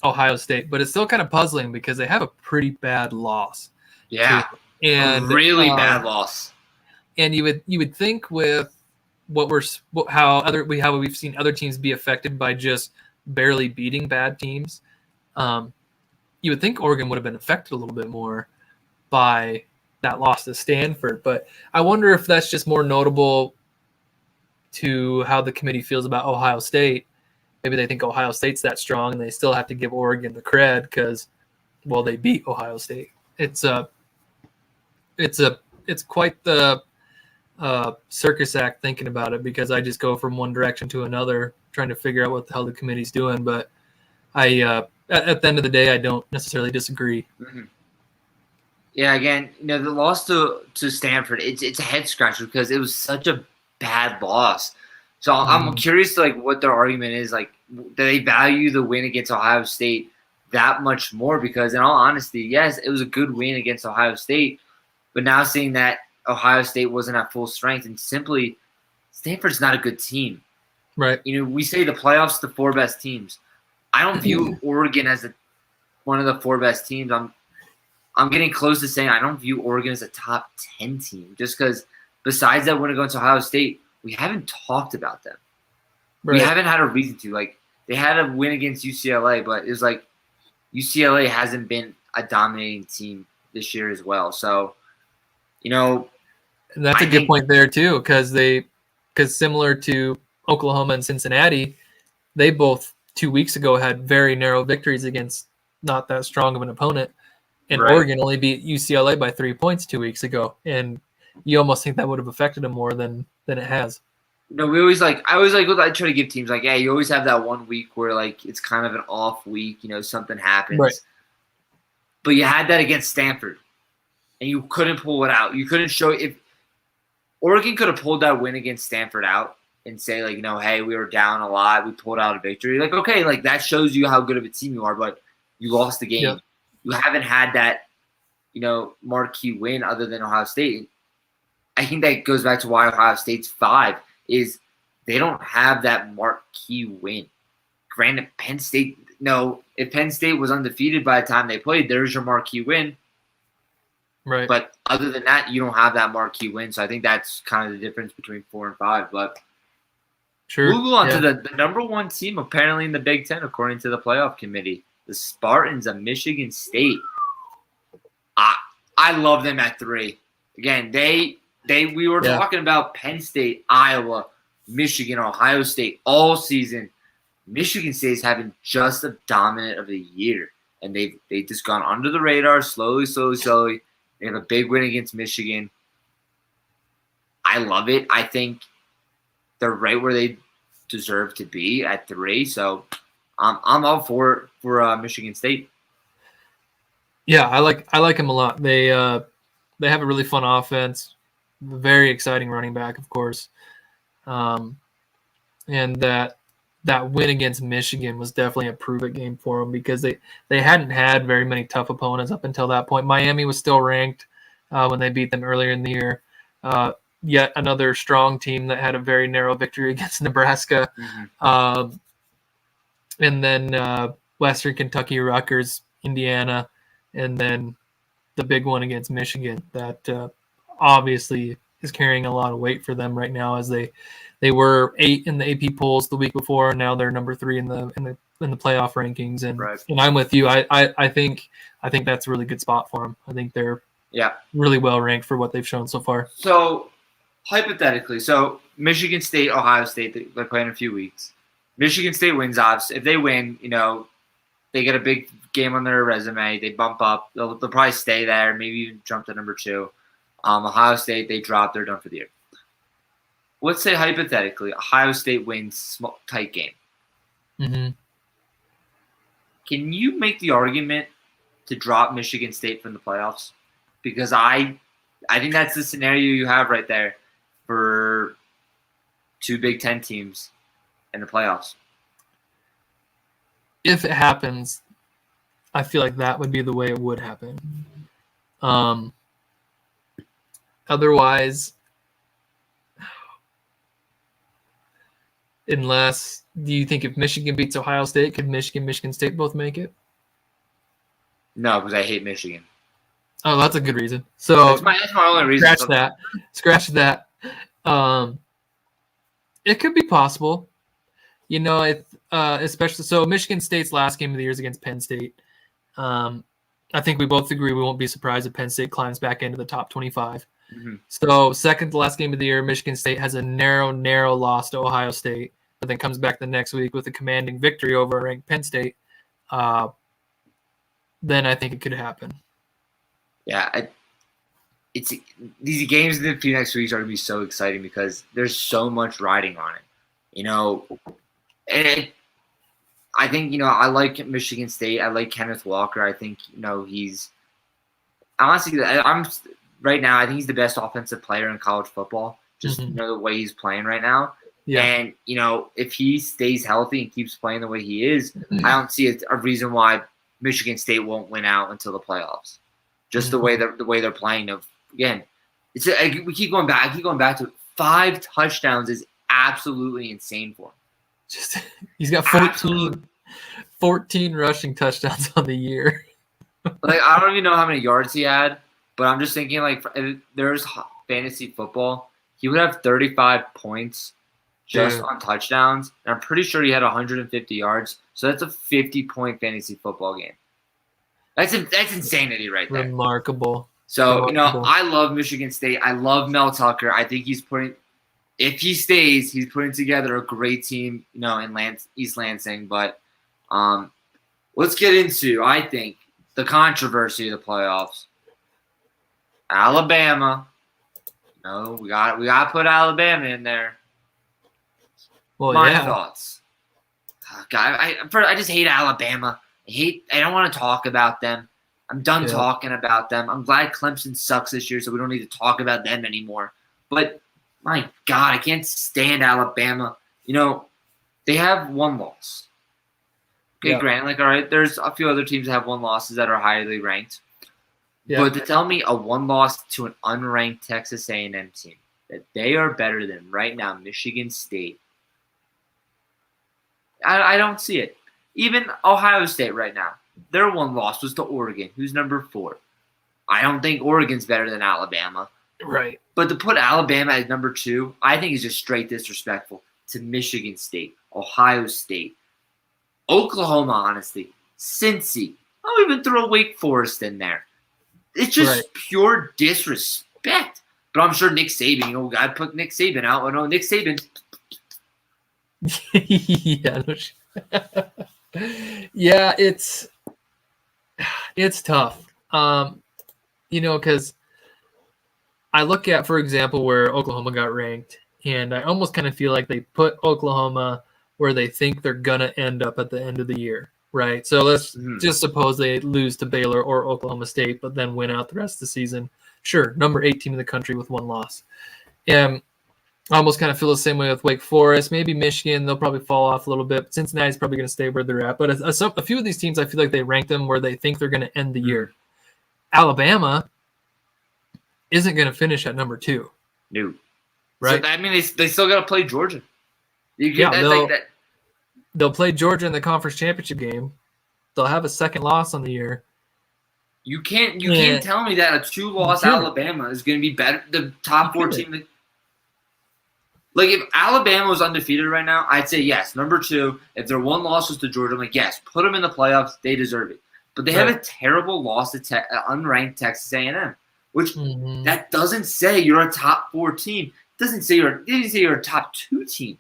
[SPEAKER 3] Ohio State, but it's still kind of puzzling because they have a pretty bad loss.
[SPEAKER 2] Yeah,
[SPEAKER 3] and
[SPEAKER 2] a really bad loss.
[SPEAKER 3] And you would think with how we've seen other teams be affected by just barely beating bad teams, you would think Oregon would have been affected a little bit more by that loss to Stanford. But I wonder if that's just more notable to how the committee feels about Ohio State. Maybe they think Ohio State's that strong and they still have to give Oregon the cred because, well, they beat Ohio State. It's quite the circus act thinking about it, because I just go from one direction to another trying to figure out what the hell the committee's doing. But at the end of the day, I don't necessarily disagree.
[SPEAKER 2] Mm-hmm. Yeah, again, the loss to Stanford, it's a head scratcher because it was such a bad loss. So I'm curious to what their argument is. Do they value the win against Ohio State that much more? Because in all honesty, yes, it was a good win against Ohio State, but now seeing that Ohio State wasn't at full strength and simply Stanford's not a good team.
[SPEAKER 3] Right.
[SPEAKER 2] We say the playoffs, the 4 best teams. I don't view Oregon as one of the 4 best teams. I'm getting close to saying I don't view Oregon as a top 10 team, just because besides that win against Ohio State, we haven't talked about them. Right. We haven't had a reason to. They had a win against UCLA, but it was UCLA hasn't been a dominating team this year as well. So,
[SPEAKER 3] and that's a good point there too, because similar to Oklahoma and Cincinnati, they both 2 weeks ago had very narrow victories against not that strong of an opponent. And right. Oregon only beat UCLA by 3 points 2 weeks ago. And you almost think that would have affected them more than it has.
[SPEAKER 2] No, we always I try to give teams you always have that 1 week where it's kind of an off week, something happens.
[SPEAKER 3] Right.
[SPEAKER 2] But you had that against Stanford and you couldn't pull it out. You couldn't show if Oregon could have pulled that win against Stanford out and say, like, hey, we were down a lot, we pulled out a victory. Like, okay, like that shows you how good of a team you are, but you lost the game.
[SPEAKER 3] Yep.
[SPEAKER 2] You haven't had that, marquee win other than Ohio State. I think that goes back to why Ohio State's 5 is they don't have that marquee win. Granted, Penn State, if Penn State was undefeated by the time they played, there's your marquee win.
[SPEAKER 3] Right.
[SPEAKER 2] But other than that, you don't have that marquee win. So I think that's kind of the difference between 4 and 5. But
[SPEAKER 3] sure.
[SPEAKER 2] we'll go on to the number 1 team apparently in the Big Ten, according to the playoff committee, the Spartans of Michigan State. I love them at 3. Again, we were talking about Penn State, Iowa, Michigan, Ohio State all season. Michigan State is having just a dominant of the year, and they've just gone under the radar slowly. They have a big win against Michigan. I love it. I think they're right where they deserve to be at 3. So I'm all for Michigan State.
[SPEAKER 3] Yeah, I like them a lot. They have a really fun offense, very exciting running back, of course, and that win against Michigan was definitely a prove-it game for them because they hadn't had very many tough opponents up until that point. Miami was still ranked when they beat them earlier in the year. Yet another strong team that had a very narrow victory against Nebraska. Mm-hmm. And then Western Kentucky, Rutgers, Indiana, and then the big one against Michigan that obviously is carrying a lot of weight for them right now, as they were 8 in the AP polls the week before, and now they're number 3 in the playoff rankings. And and I'm with you. I think that's a really good spot for them. I think they're really well ranked for what they've shown so far.
[SPEAKER 2] So hypothetically, Michigan State, Ohio State, they're playing in a few weeks. Michigan State wins, obviously. If they win, they get a big game on their resume. They bump up. They'll probably stay there, maybe even jump to number 2. Ohio State, they drop. They're done for the year. Let's say hypothetically, Ohio State wins tight game.
[SPEAKER 3] Mm-hmm.
[SPEAKER 2] Can you make the argument to drop Michigan State from the playoffs? Because I think that's the scenario you have right there for 2 Big Ten teams in the playoffs.
[SPEAKER 3] If it happens, I feel like that would be the way it would happen. Otherwise, do you think if Michigan beats Ohio State, could Michigan State both make it?
[SPEAKER 2] No, because I hate Michigan.
[SPEAKER 3] Oh, that's a good reason. So
[SPEAKER 2] that's my only reason.
[SPEAKER 3] Scratch that. It could be possible. Especially so Michigan State's last game of the year is against Penn State. I think we both agree we won't be surprised if Penn State climbs back into the top 25. Mm-hmm. So second to last game of the year, Michigan State has a narrow loss to Ohio State, but then comes back the next week with a commanding victory over ranked Penn State. Then I think it could happen.
[SPEAKER 2] Yeah, it's these games in the few next weeks are going to be so exciting because there's so much riding on it. And I think, I like Michigan State. I like Kenneth Walker. I think, he's honestly, right now, I think he's the best offensive player in college football. Just, the way he's playing right now. Yeah. And, if he stays healthy and keeps playing the way he is, I don't see a reason why Michigan State won't win out until the playoffs. Just the way they're playing. Again, we keep going back. I keep going back to 5 touchdowns is absolutely insane for him.
[SPEAKER 3] He's got 14 rushing touchdowns on the year.
[SPEAKER 2] I don't even know how many yards he had, but I'm just thinking if there's fantasy football, he would have 35 points just on touchdowns. And I'm pretty sure he had 150 yards. So that's a 50-point fantasy football game. That's insanity right there.
[SPEAKER 3] Remarkable.
[SPEAKER 2] So, I love Michigan State. I love Mel Tucker. I think if he stays, he's putting together a great team, in East Lansing. But let's get into, I think, the controversy of the playoffs. Alabama. We got to put Alabama in there.
[SPEAKER 3] Well,
[SPEAKER 2] My thoughts. God, I just hate Alabama. I don't want to talk about them. I'm done talking about them. I'm glad Clemson sucks this year, so we don't need to talk about them anymore. But My God, I can't stand Alabama. They have one loss. Okay,
[SPEAKER 3] Yeah.
[SPEAKER 2] Grant, all right, there's a few other teams that have one losses that are highly ranked.
[SPEAKER 3] Yeah.
[SPEAKER 2] But to tell me a one loss to an unranked Texas A&M team that they are better than right now, Michigan State, I don't see it. Even Ohio State right now, their one loss was to Oregon, who's number 4. I don't think Oregon's better than Alabama.
[SPEAKER 3] Right.
[SPEAKER 2] But to put Alabama at number 2, I think is just straight disrespectful to Michigan State, Ohio State, Oklahoma, honestly, Cincy. I'll even throw Wake Forest in there. It's just pure disrespect. But I'm sure Nick Saban, I put Nick Saban out. Oh, no, Nick Saban.
[SPEAKER 3] Yeah. Yeah, it's tough. Because I look at, for example, where Oklahoma got ranked, and I almost kind of feel like they put Oklahoma where they think they're going to end up at the end of the year, right? So let's just suppose they lose to Baylor or Oklahoma State, but then win out the rest of the season. Sure, number 8 team in the country with one loss. And I almost kind of feel the same way with Wake Forest. Maybe Michigan, they'll probably fall off a little bit. Cincinnati's probably going to stay where they're at. But a few of these teams, I feel like they rank them where they think they're going to end the year. Alabama isn't going to finish at number 2.
[SPEAKER 2] No.
[SPEAKER 3] Right?
[SPEAKER 2] So, I mean, they still got to play Georgia.
[SPEAKER 3] They'll play Georgia in the conference championship game. They'll have a second loss on the year.
[SPEAKER 2] You can't tell me that a 2-loss Alabama is going to be better. The top 4 team. Like, if Alabama was undefeated right now, I'd say yes, number 2. If their one loss was to Georgia, I'm like, yes, put them in the playoffs. They deserve it. But they have a terrible loss to unranked Texas A&M, which that doesn't say you're a top 4 team. It doesn't say you're a top 2 team.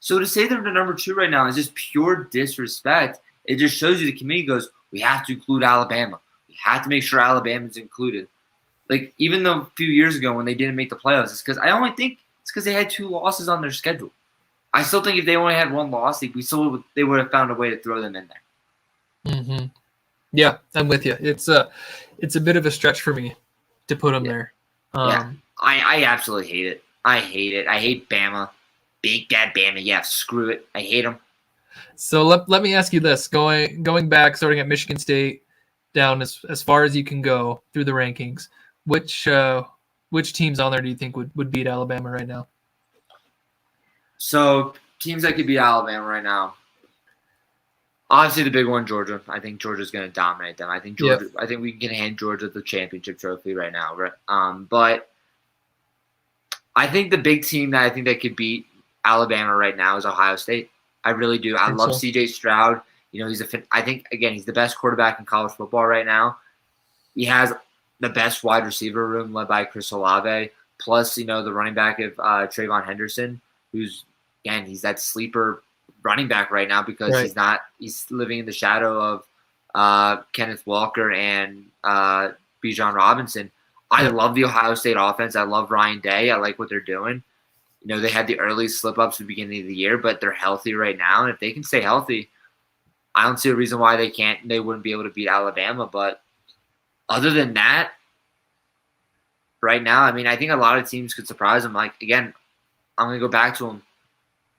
[SPEAKER 2] So to say they're the number 2 right now is just pure disrespect. It just shows you the committee goes, we have to include Alabama. We have to make sure Alabama's included. Like, even though a few years ago when they didn't make the playoffs, it's because I only think it's because they had 2 losses on their schedule. I still think if they only had 1 loss, they would have found a way to throw them in there.
[SPEAKER 3] Mm-hmm. Yeah, I'm with you. It's a bit of a stretch for me to put them there.
[SPEAKER 2] I absolutely hate it. I hate it. I hate Bama. Big Bad Bama. Yeah, screw it. I hate them.
[SPEAKER 3] So let me ask you this: going back, starting at Michigan State, down as far as you can go through the rankings, which teams on there do you think would beat Alabama right now?
[SPEAKER 2] So teams that could beat Alabama right now. Obviously, the big one, Georgia. I think Georgia's going to dominate them. I think Georgia. Yep. I think we can hand Georgia the championship trophy right now. But I think the big team that I think that could beat Alabama right now is Ohio State. I really do. I love C.J. Stroud. I think again he's the best quarterback in college football right now. He has the best wide receiver room led by Chris Olave. Plus, the running back of Trayvon Henderson, who's again he's that sleeper running back right now because he's living in the shadow of Kenneth Walker and Bijan Robinson. I love the Ohio State offense. I love Ryan Day. I like what they're doing. They had the early slip-ups at the beginning of the year, but they're healthy right now. And if they can stay healthy, I don't see a reason why they wouldn't be able to beat Alabama. But other than that, right now, I mean, I think a lot of teams could surprise them. Like, again, I'm going to go back to them.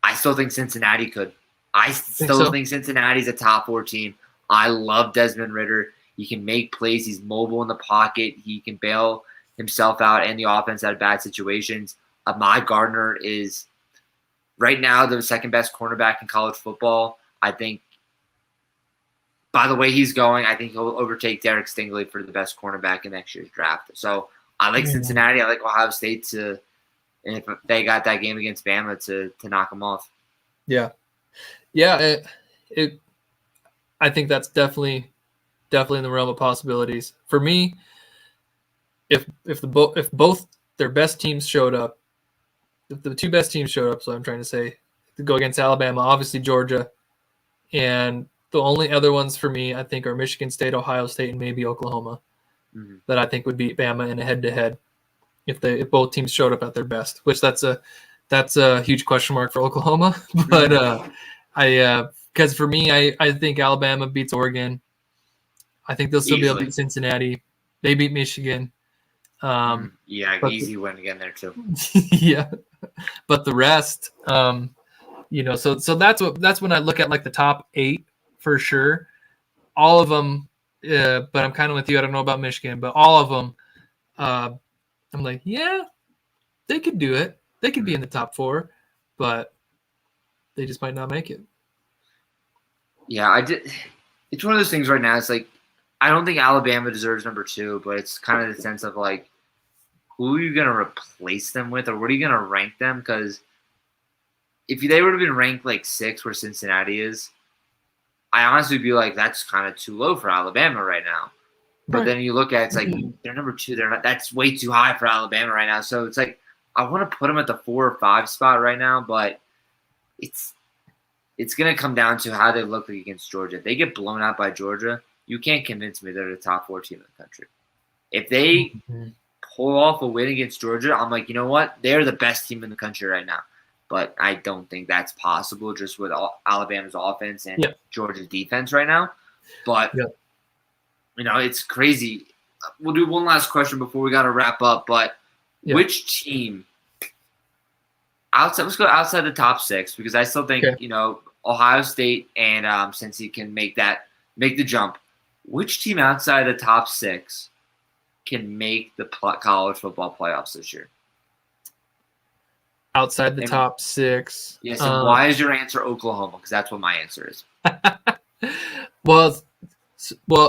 [SPEAKER 2] I still think Cincinnati could. I still think Cincinnati's a top 4 team. I love Desmond Ridder. He can make plays. He's mobile in the pocket. He can bail himself out and the offense out of bad situations. Ahmad Gardner is right now the second best cornerback in college football. I think by the way he's going, I think he'll overtake Derek Stingley for the best cornerback in next year's draft. So I like Cincinnati. I like Ohio State and if they got that game against Bama to knock them off.
[SPEAKER 3] Yeah. I think that's definitely in the realm of possibilities. For me, if both their best teams showed up, if the 2 best teams showed up, so I'm trying to say, to go against Alabama, obviously Georgia, and the only other ones for me, I think, are Michigan State, Ohio State, and maybe Oklahoma, that I think would beat Bama in a head-to-head if both teams showed up at their best. Which that's a huge question mark for Oklahoma, but because for me, I think Alabama beats Oregon. I think they'll still be able to beat Cincinnati. They beat Michigan.
[SPEAKER 2] Easy win again there too.
[SPEAKER 3] Yeah. but the rest, so that's when I look at like the top 8 for sure. All of them, but I'm kind of with you. I don't know about Michigan, but all of them, I'm like, yeah, they could do it. They could be in the top 4, but they just might not make it.
[SPEAKER 2] Yeah, it's one of those things right now. It's like, I don't think Alabama deserves number 2, but it's kind of the sense of like, who are you going to replace them with, or what are you going to rank them? Because if they would have been ranked like 6 where Cincinnati is, I honestly would be like, that's kind of too low for Alabama right now. But then you look at it, it's like, they're number 2. They're not. That's way too high for Alabama right now. So it's like, I want to put them at the 4 or 5 spot right now, but it's going to come down to how they look like against Georgia. If they get blown out by Georgia, you can't convince me they're the top 4 team in the country. If they pull off a win against Georgia, I'm like, you know what? They're the best team in the country right now. But I don't think that's possible just with Alabama's offense and Georgia's defense right now. But, it's crazy. We'll do one last question before we got to wrap up. But which team let's go outside the top 6, because I still think, Ohio State and since he can make the jump, which team outside the top 6 can make the college football playoffs this year?
[SPEAKER 3] Outside the top 6.
[SPEAKER 2] Yes, and why is your answer Oklahoma? Because that's what my answer is.
[SPEAKER 3] Well,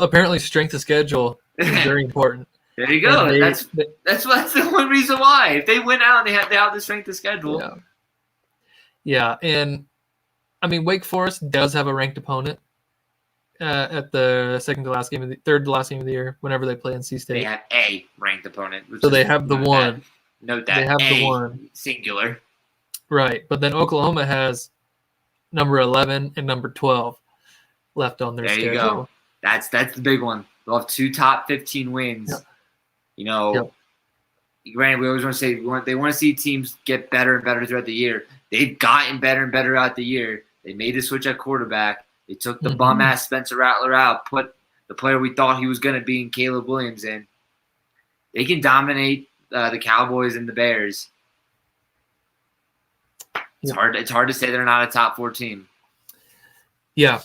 [SPEAKER 3] apparently strength of schedule is very important.
[SPEAKER 2] There you go. That's the one reason why. If they win out, they have the strength of schedule.
[SPEAKER 3] Yeah, and I mean Wake Forest does have a ranked opponent at the third to last game of the year. Whenever they play NC State,
[SPEAKER 2] they have a ranked opponent.
[SPEAKER 3] So they have the one.
[SPEAKER 2] Note that
[SPEAKER 3] they have
[SPEAKER 2] the
[SPEAKER 3] one
[SPEAKER 2] singular.
[SPEAKER 3] Right, but then Oklahoma has number 11 and number 12 left on their schedule. There you go.
[SPEAKER 2] That's the big one. They'll have 2 top 15 wins. Granted, we always want to say they want to see teams get better and better throughout the year. They've gotten better and better throughout the year. They made the switch at quarterback. They took the bum-ass Spencer Rattler out, put the player we thought he was going to be in Caleb Williams in. They can dominate the Cowboys and the Bears. It's hard to say they're not a top 4 team.
[SPEAKER 3] Yeah,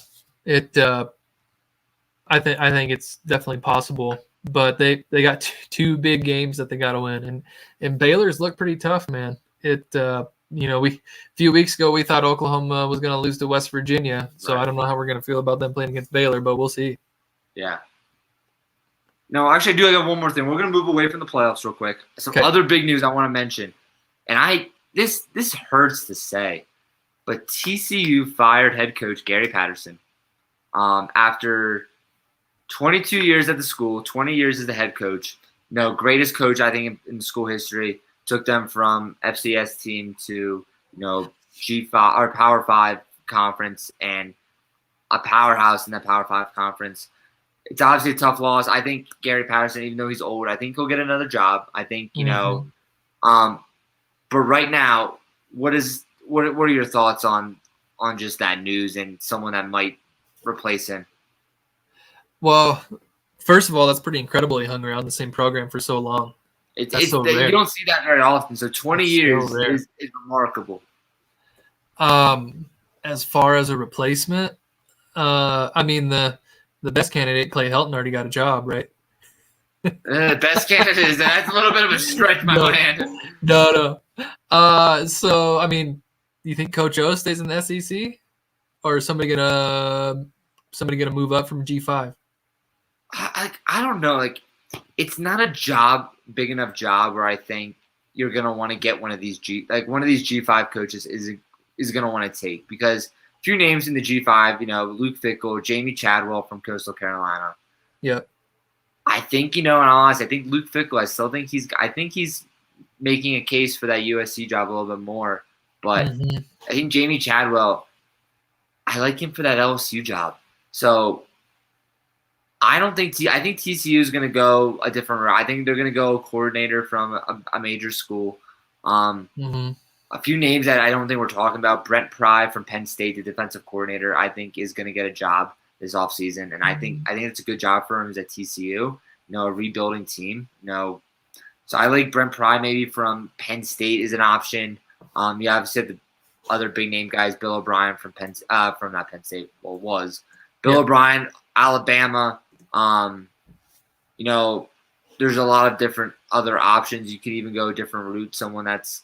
[SPEAKER 3] I think it's definitely possible, but they got 2 big games that they got to win, and Baylor's looked pretty tough, man. A few weeks ago we thought Oklahoma was going to lose to West Virginia, so I don't know how we're going to feel about them playing against Baylor, but we'll see.
[SPEAKER 2] Yeah. No, actually, I do have one more thing. We're going to move away from the playoffs real quick. Some other big news I want to mention, and this hurts to say, but TCU fired head coach Gary Patterson after 22 years at the school, 20 years as the head coach. Greatest coach I think in school history. Took them from FCS team to G5 or Power 5 conference and a powerhouse in the Power 5 conference. It's obviously a tough loss. I think Gary Patterson, even though he's old, I think he'll get another job. I think but right now, what are your thoughts on just that news and someone that might replace him?
[SPEAKER 3] Well, first of all, that's pretty incredible. He hung around the same program for so long.
[SPEAKER 2] You don't see that very often. So 20 years is remarkable.
[SPEAKER 3] As far as a replacement, I mean the best candidate, Clay Helton, already got a job, right?
[SPEAKER 2] Best candidate, that's a little bit of a stretch, my man.
[SPEAKER 3] No. So I mean, do you think Coach O stays in the SEC, or is somebody gonna move up from G5?
[SPEAKER 2] I don't know. Like, it's not a big enough job where I think you're gonna want to get one of these G5 coaches is gonna want to take, because a few names in the G5, Luke Fickell, Jamie Chadwell from Coastal Carolina.
[SPEAKER 3] Yeah.
[SPEAKER 2] I think, in all honesty, I think Luke Fickell, I think he's making a case for that USC job a little bit more. But I think Jamie Chadwell, I like him for that LSU job. So I think TCU is going to go a different route. I think they're going to go coordinator from a major school. A few names that I don't think we're talking about. Brent Pry from Penn State, the defensive coordinator, I think is going to get a job this offseason. And I think it's a good job for him. He's at TCU, a rebuilding team. So I like Brent Pry maybe from Penn State is an option. You obviously have the other big name guys, Bill O'Brien from not Penn State, was Bill O'Brien, Alabama. There's a lot of different other options. You could even go a different route. Someone that's,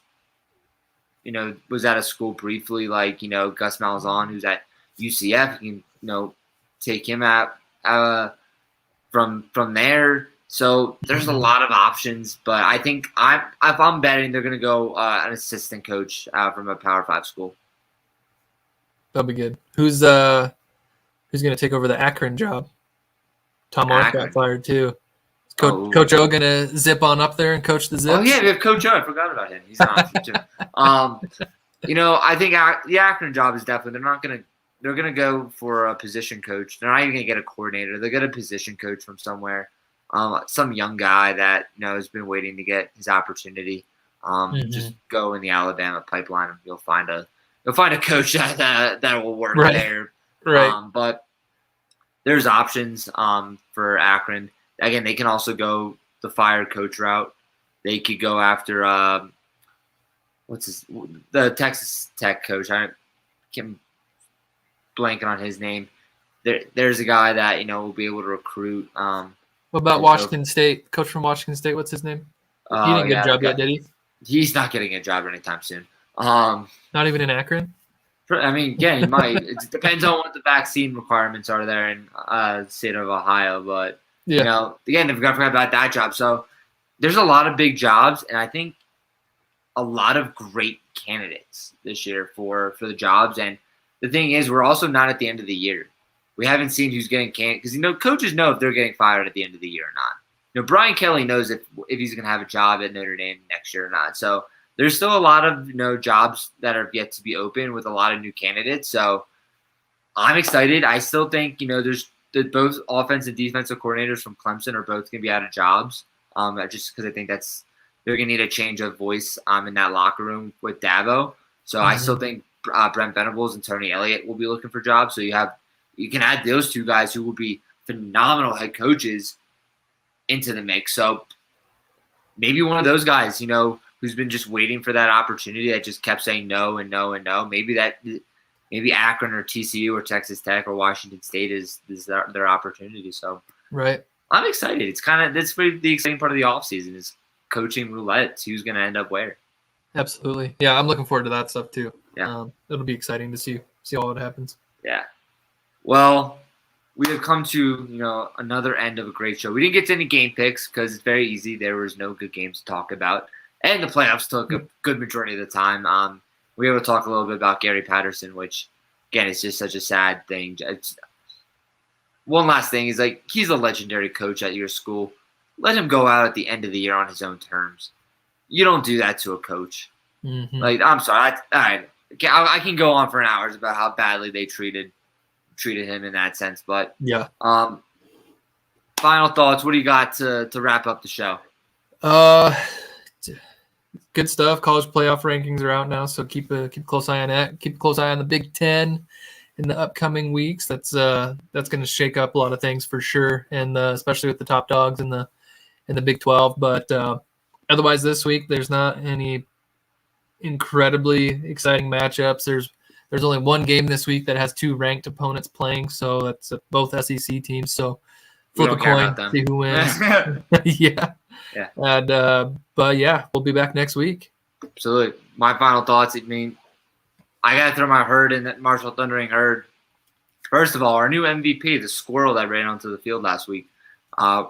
[SPEAKER 2] was at a school briefly, like, Gus Malzahn, who's at UCF. You can, take him out from there. So there's a lot of options, but I think if I'm betting, they're going to go an assistant coach from a Power 5 school.
[SPEAKER 3] That'll be good. Who's going to take over the Akron job? Tom Orth got fired too. Coach O going to zip on up there and coach the Zips?
[SPEAKER 2] Oh yeah, we have Coach O. I forgot about him. He's an option too. I think the Akron job is definitely they're gonna go for a position coach. They're not even gonna get a coordinator. They'll get a position coach from somewhere. Some young guy that has been waiting to get his opportunity. Just go in the Alabama pipeline, and you'll find a coach that will work there.
[SPEAKER 3] Right.
[SPEAKER 2] But there's options for Akron. Again, they can also go the fired coach route. They could go after the Texas Tech coach. I can't blanking on his name. There's a guy that will be able to recruit.
[SPEAKER 3] What about Washington State? Coach from Washington State, what's his name? He didn't get a job yet, did he?
[SPEAKER 2] He's not getting a job anytime soon.
[SPEAKER 3] Not even in Akron?
[SPEAKER 2] I mean, again, he might. It depends on what the vaccine requirements are there in the state of Ohio. But, again, they've got to forget about that job. So there's a lot of big jobs, and I think a lot of great candidates this year for the jobs. And the thing is, we're also not at the end of the year. We haven't seen who's getting canned because coaches know if they're getting fired at the end of the year or not. Brian Kelly knows if he's going to have a job at Notre Dame next year or not. So there's still a lot of jobs that are yet to be open with a lot of new candidates. So I'm excited. I still think there's both offensive and defensive coordinators from Clemson are both going to be out of jobs. Just because I think they're going to need a change of voice in that locker room with Dabo. So I still think Brent Venables and Tony Elliott will be looking for jobs. So you can add those two guys who will be phenomenal head coaches into the mix. So maybe one of those guys, who's been just waiting for that opportunity that just kept saying no and no and no. Maybe Akron or TCU or Texas Tech or Washington State is their opportunity. So I'm excited. That's the exciting part of the offseason is coaching roulette. Who's going to end up where?
[SPEAKER 3] Absolutely. Yeah, I'm looking forward to that stuff too.
[SPEAKER 2] Yeah.
[SPEAKER 3] It'll be exciting to see all what happens.
[SPEAKER 2] Yeah. Well, we have come to, another end of a great show. We didn't get to any game picks because it's very easy. There was no good games to talk about. And the playoffs took a good majority of the time. We were able to talk a little bit about Gary Patterson, which, again, is just such a sad thing. One last thing is, he's a legendary coach at your school. Let him go out at the end of the year on his own terms. You don't do that to a coach.
[SPEAKER 3] Mm-hmm.
[SPEAKER 2] I'm sorry. All right. I can go on for an hours about how badly they treated him in that sense. But
[SPEAKER 3] yeah.
[SPEAKER 2] Final thoughts. What do you got to wrap up the show?
[SPEAKER 3] Good stuff. College playoff rankings are out now, so keep a close eye on that. Keep a close eye on the Big Ten in the upcoming weeks. That's going to shake up a lot of things for sure, and especially with the top dogs in the Big 12. But otherwise, this week there's not any incredibly exciting matchups. There's only one game this week that has two ranked opponents playing, so that's both SEC teams. So flip a coin, see who wins. Yeah. And but yeah, we'll be back next week.
[SPEAKER 2] Absolutely. My final thoughts. I gotta throw my herd in that Marshall Thundering herd. First of all, our new MVP, the squirrel that ran onto the field last week,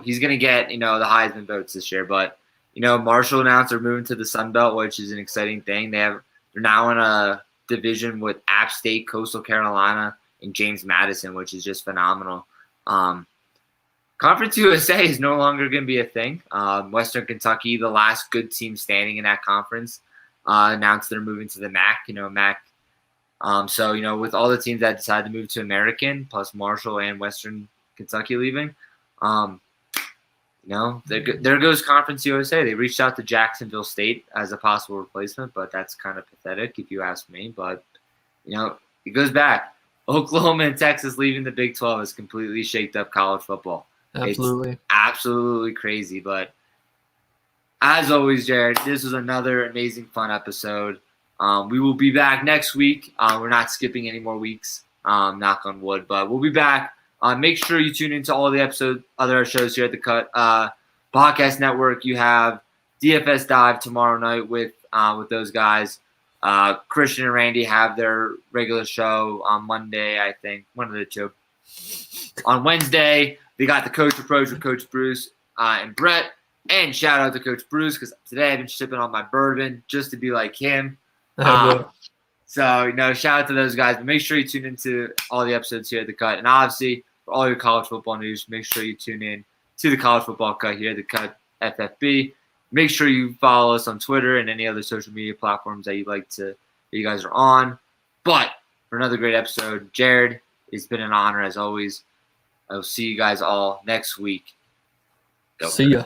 [SPEAKER 2] he's gonna get the Heisman votes this year. But Marshall announced they're moving to the Sun Belt, which is an exciting thing. They're now in a division with App State, Coastal Carolina, and James Madison, which is just phenomenal. Conference USA is no longer going to be a thing. Western Kentucky, the last good team standing in that conference, announced they're moving to the MAC. So with all the teams that decided to move to American, plus Marshall and Western Kentucky leaving, there goes Conference USA. They reached out to Jacksonville State as a possible replacement, but that's kind of pathetic if you ask me. But it goes back. Oklahoma and Texas leaving the Big 12 has completely shaked up college football.
[SPEAKER 3] Absolutely.
[SPEAKER 2] It's absolutely crazy. But as always, Jared, this was another amazing, fun episode. We will be back next week. We're not skipping any more weeks, knock on wood, but we'll be back. Make sure you tune into all the other shows here at the Cut Podcast Network. You have DFS Dive tomorrow night with those guys. Christian and Randy have their regular show on Monday, I think, one of the two. On Wednesday, we got the Coach Approach with Coach Bruce and Brett. And shout out to Coach Bruce because today I've been sipping on my bourbon just to be like him. So, shout out to those guys. But make sure you tune into all the episodes here at the Cut. And obviously, for all your college football news, make sure you tune in to the College Football Cut here at the Cut FFB. Make sure you follow us on Twitter and any other social media platforms that you guys are on. But for another great episode, Jared, it's been an honor as always. I will see you guys all next week.
[SPEAKER 3] See ya.